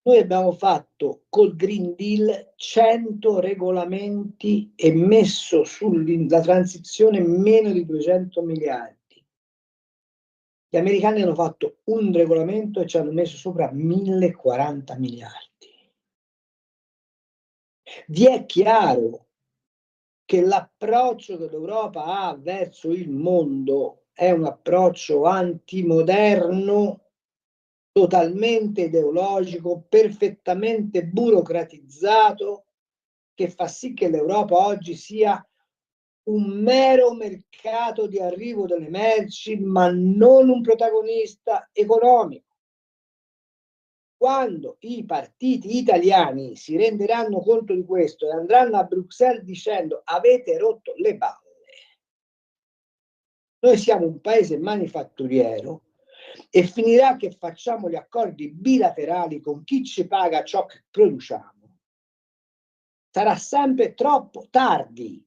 Noi abbiamo fatto col Green Deal 100 regolamenti e messo sulla transizione meno di 200 miliardi. Gli americani hanno fatto un regolamento e ci hanno messo sopra 1040 miliardi. Vi è chiaro che l'approccio che l'Europa ha verso il mondo è un approccio antimoderno, totalmente ideologico, perfettamente burocratizzato, che fa sì che l'Europa oggi sia un mero mercato di arrivo delle merci, ma non un protagonista economico. Quando i partiti italiani si renderanno conto di questo e andranno a Bruxelles dicendo avete rotto le balle, noi siamo un paese manifatturiero e finirà che facciamo gli accordi bilaterali con chi ci paga ciò che produciamo, sarà sempre troppo tardi.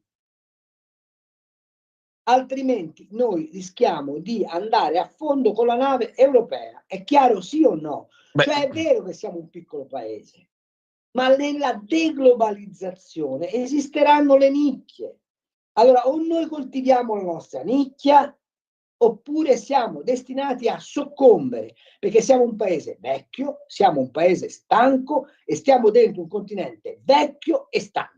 Altrimenti noi rischiamo di andare a fondo con la nave europea. È chiaro, sì o no? Cioè è vero che siamo un piccolo paese, ma nella deglobalizzazione esisteranno le nicchie. Allora, o noi coltiviamo la nostra nicchia, oppure siamo destinati a soccombere, perché siamo un paese vecchio, siamo un paese stanco e stiamo dentro un continente vecchio e stanco.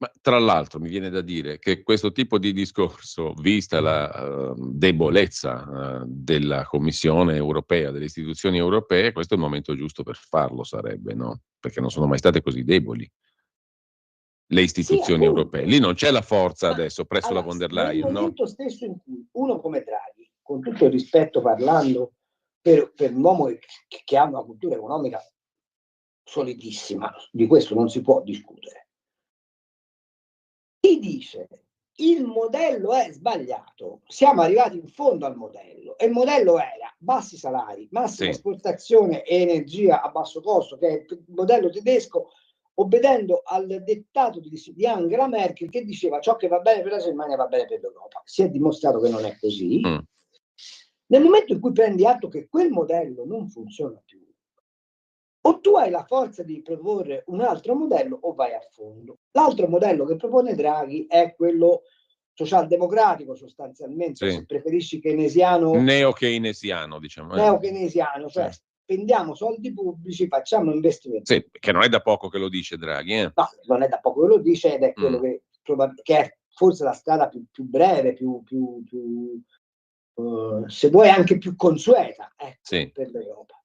Ma tra l'altro mi viene da dire che questo tipo di discorso, vista la debolezza della Commissione europea, delle istituzioni europee, questo è il momento giusto per farlo, sarebbe, no? Perché non sono mai state così deboli le istituzioni europee. Lì non c'è la forza adesso presso la von der Leyen, nel no? momento stesso in cui uno come Draghi, con tutto il rispetto parlando per un uomo che ha una cultura economica solidissima, di questo non si può discutere, ti dice il modello è sbagliato, siamo arrivati in fondo al modello e il modello era bassi salari, massima esportazione e energia a basso costo, che è il modello tedesco, obbedendo al dettato di Angela Merkel, che diceva ciò che va bene per la Germania va bene per l'Europa. Si è dimostrato che non è così. Nel momento in cui prendi atto che quel modello non funziona più, o tu hai la forza di proporre un altro modello o vai a fondo. L'altro modello che propone Draghi è quello socialdemocratico, sostanzialmente, se preferisci keynesiano. Neo-keynesiano, diciamo. Neo-keynesiano, cioè spendiamo soldi pubblici, facciamo investimenti. Sì, che non è da poco che lo dice Draghi. No, non è da poco che lo dice ed è quello che è forse la strada più breve, se vuoi anche più consueta, per l'Europa.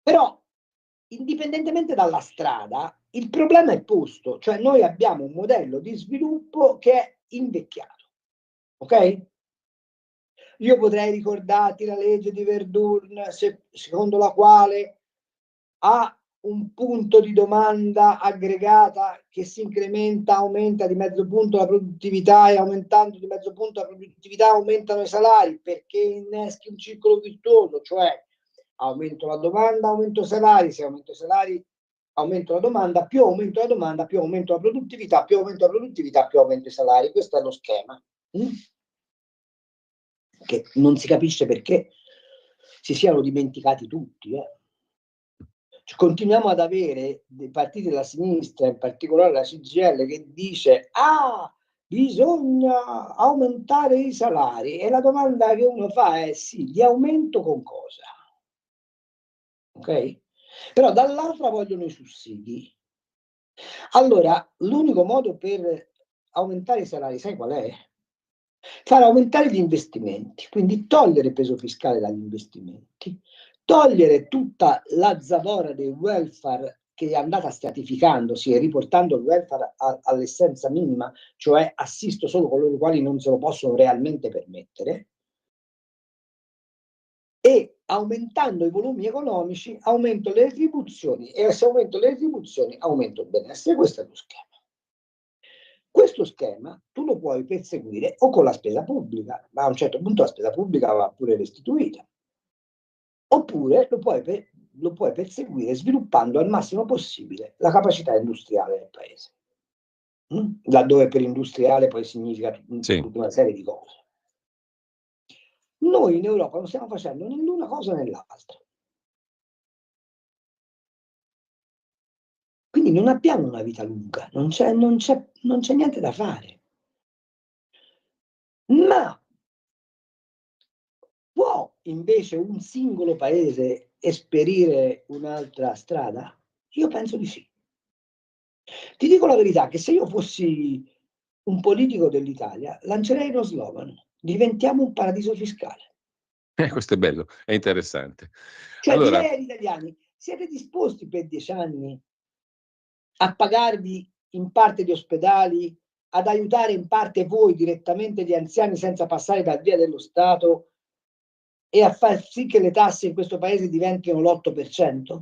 Però, indipendentemente dalla strada, il problema è posto, cioè noi abbiamo un modello di sviluppo che è invecchiato, ok? Io potrei ricordarti la legge di Verdun, secondo la quale ha un punto di domanda aggregata che si incrementa, aumenta di mezzo punto la produttività e aumentando di mezzo punto la produttività aumentano i salari, perché inneschi un circolo virtuoso, cioè aumento la domanda, aumento i salari, se aumento i salari aumento la domanda, più aumento la domanda, più aumento la produttività, più aumento la produttività, più aumento i salari. Questo è lo schema. Che non si capisce perché si siano dimenticati tutti. Continuiamo ad avere dei partiti della sinistra, in particolare la CGIL, che dice bisogna aumentare i salari, e la domanda che uno fa è sì, di aumento con cosa? Ok? Però dall'altra vogliono i sussidi. Allora, l'unico modo per aumentare i salari, sai qual è? Far aumentare gli investimenti, quindi togliere peso fiscale dagli investimenti, togliere tutta la zavorra del welfare che è andata stratificandosi e riportando il welfare all'essenza minima, cioè assisto solo coloro i quali non se lo possono realmente permettere, e aumentando i volumi economici aumento le retribuzioni, e se aumento le retribuzioni aumento il benessere. Questo è lo schema. Questo schema tu lo puoi perseguire o con la spesa pubblica, ma a un certo punto la spesa pubblica va pure restituita, oppure lo puoi perseguire sviluppando al massimo possibile la capacità industriale del paese, laddove per industriale poi significa tutta una serie di cose. Noi in Europa non stiamo facendo né l'una cosa né l'altra. Quindi non abbiamo una vita lunga, non c'è niente da fare. Ma può invece un singolo paese esperire un'altra strada? Io penso di sì. Ti dico la verità, che se io fossi un politico dell'Italia, lancerei uno slogan: diventiamo un paradiso fiscale. Questo è bello, è interessante. Cioè direi agli italiani: siete disposti per 10 anni a pagarvi in parte gli ospedali, ad aiutare in parte voi direttamente gli anziani senza passare per via dello Stato, e a far sì che le tasse in questo paese diventino l'8%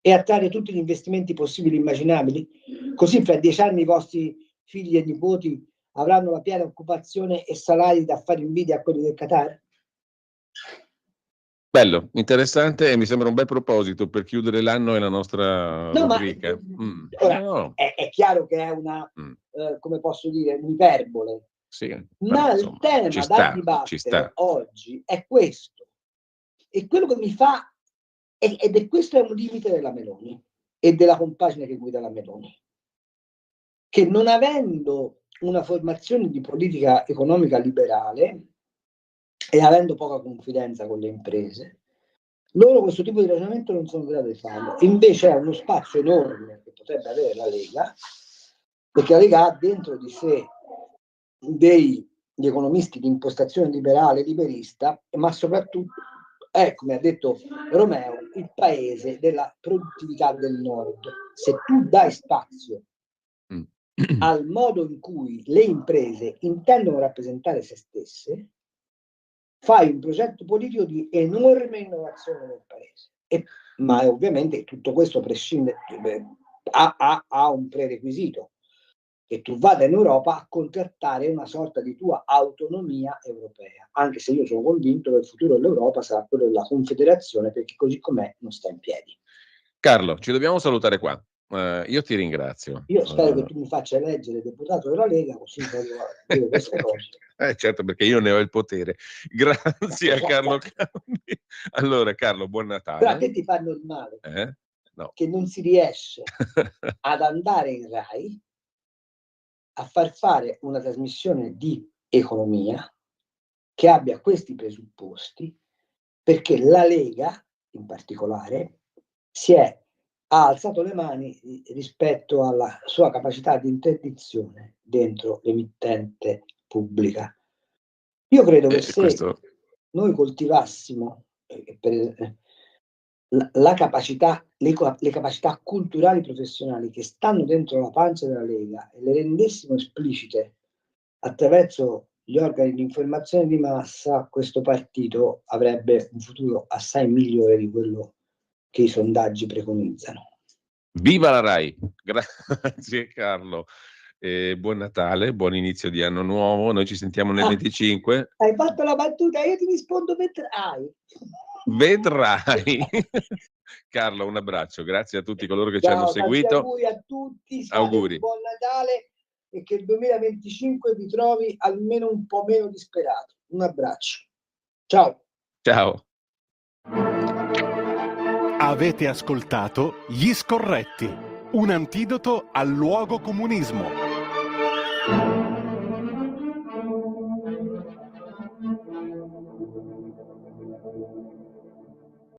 e attrarre tutti gli investimenti possibili e immaginabili? Così fra 10 anni i vostri figli e nipoti avranno la piena occupazione e salari da fare invidia a quelli del Qatar? Bello, interessante, e mi sembra un bel proposito per chiudere l'anno e la nostra rubrica. Ora, è chiaro che è una, come posso dire, un'iperbole. Sì, ma il tema da dibattere oggi è questo. E quello che mi fa, ed è questo è un limite della Meloni. e della compagine che guida la Meloni, che non avendo una formazione di politica economica liberale e avendo poca confidenza con le imprese, loro questo tipo di ragionamento non sono in grado di farlo. Invece è uno spazio enorme che potrebbe avere la Lega, perché la Lega ha dentro di sé degli economisti di impostazione liberale, liberista, ma soprattutto è, come ha detto Romeo, il paese della produttività del nord. Se tu dai spazio al modo in cui le imprese intendono rappresentare se stesse, fai un progetto politico di enorme innovazione del paese. Ma ovviamente tutto questo prescinde, ha un prerequisito, che tu vada in Europa a contrattare una sorta di tua autonomia europea, anche se io sono convinto che il futuro dell'Europa sarà quello della confederazione, perché così com'è non sta in piedi. Carlo, ci dobbiamo salutare qua. Io ti ringrazio. Io spero che tu mi faccia eleggere deputato della Lega, così posso dire queste cose. Certo, perché io ne ho il potere. Grazie a Carlo Cambi. Allora, Carlo, buon Natale. Però a te ti fa normale No. che non si riesce ad andare in Rai a far fare una trasmissione di economia che abbia questi presupposti, perché la Lega, in particolare, ha alzato le mani rispetto alla sua capacità di interdizione dentro l'emittente pubblica. Io credo che se noi coltivassimo la capacità, le capacità culturali professionali che stanno dentro la pancia della Lega e le rendessimo esplicite attraverso gli organi di informazione di massa, questo partito avrebbe un futuro assai migliore di quello che i sondaggi preconizzano. Viva la Rai! Grazie Carlo. Buon Natale, buon inizio di anno nuovo. Noi ci sentiamo nel 25. Hai fatto la battuta, io ti rispondo vedrai. Vedrai. Carlo, un abbraccio, grazie a tutti coloro che ci hanno seguito. Auguri a tutti, auguri. Buon Natale e che il 2025 vi trovi almeno un po' meno disperato. Un abbraccio. Ciao. Ciao. Avete ascoltato Gli Scorretti, un antidoto al luogo comunismo.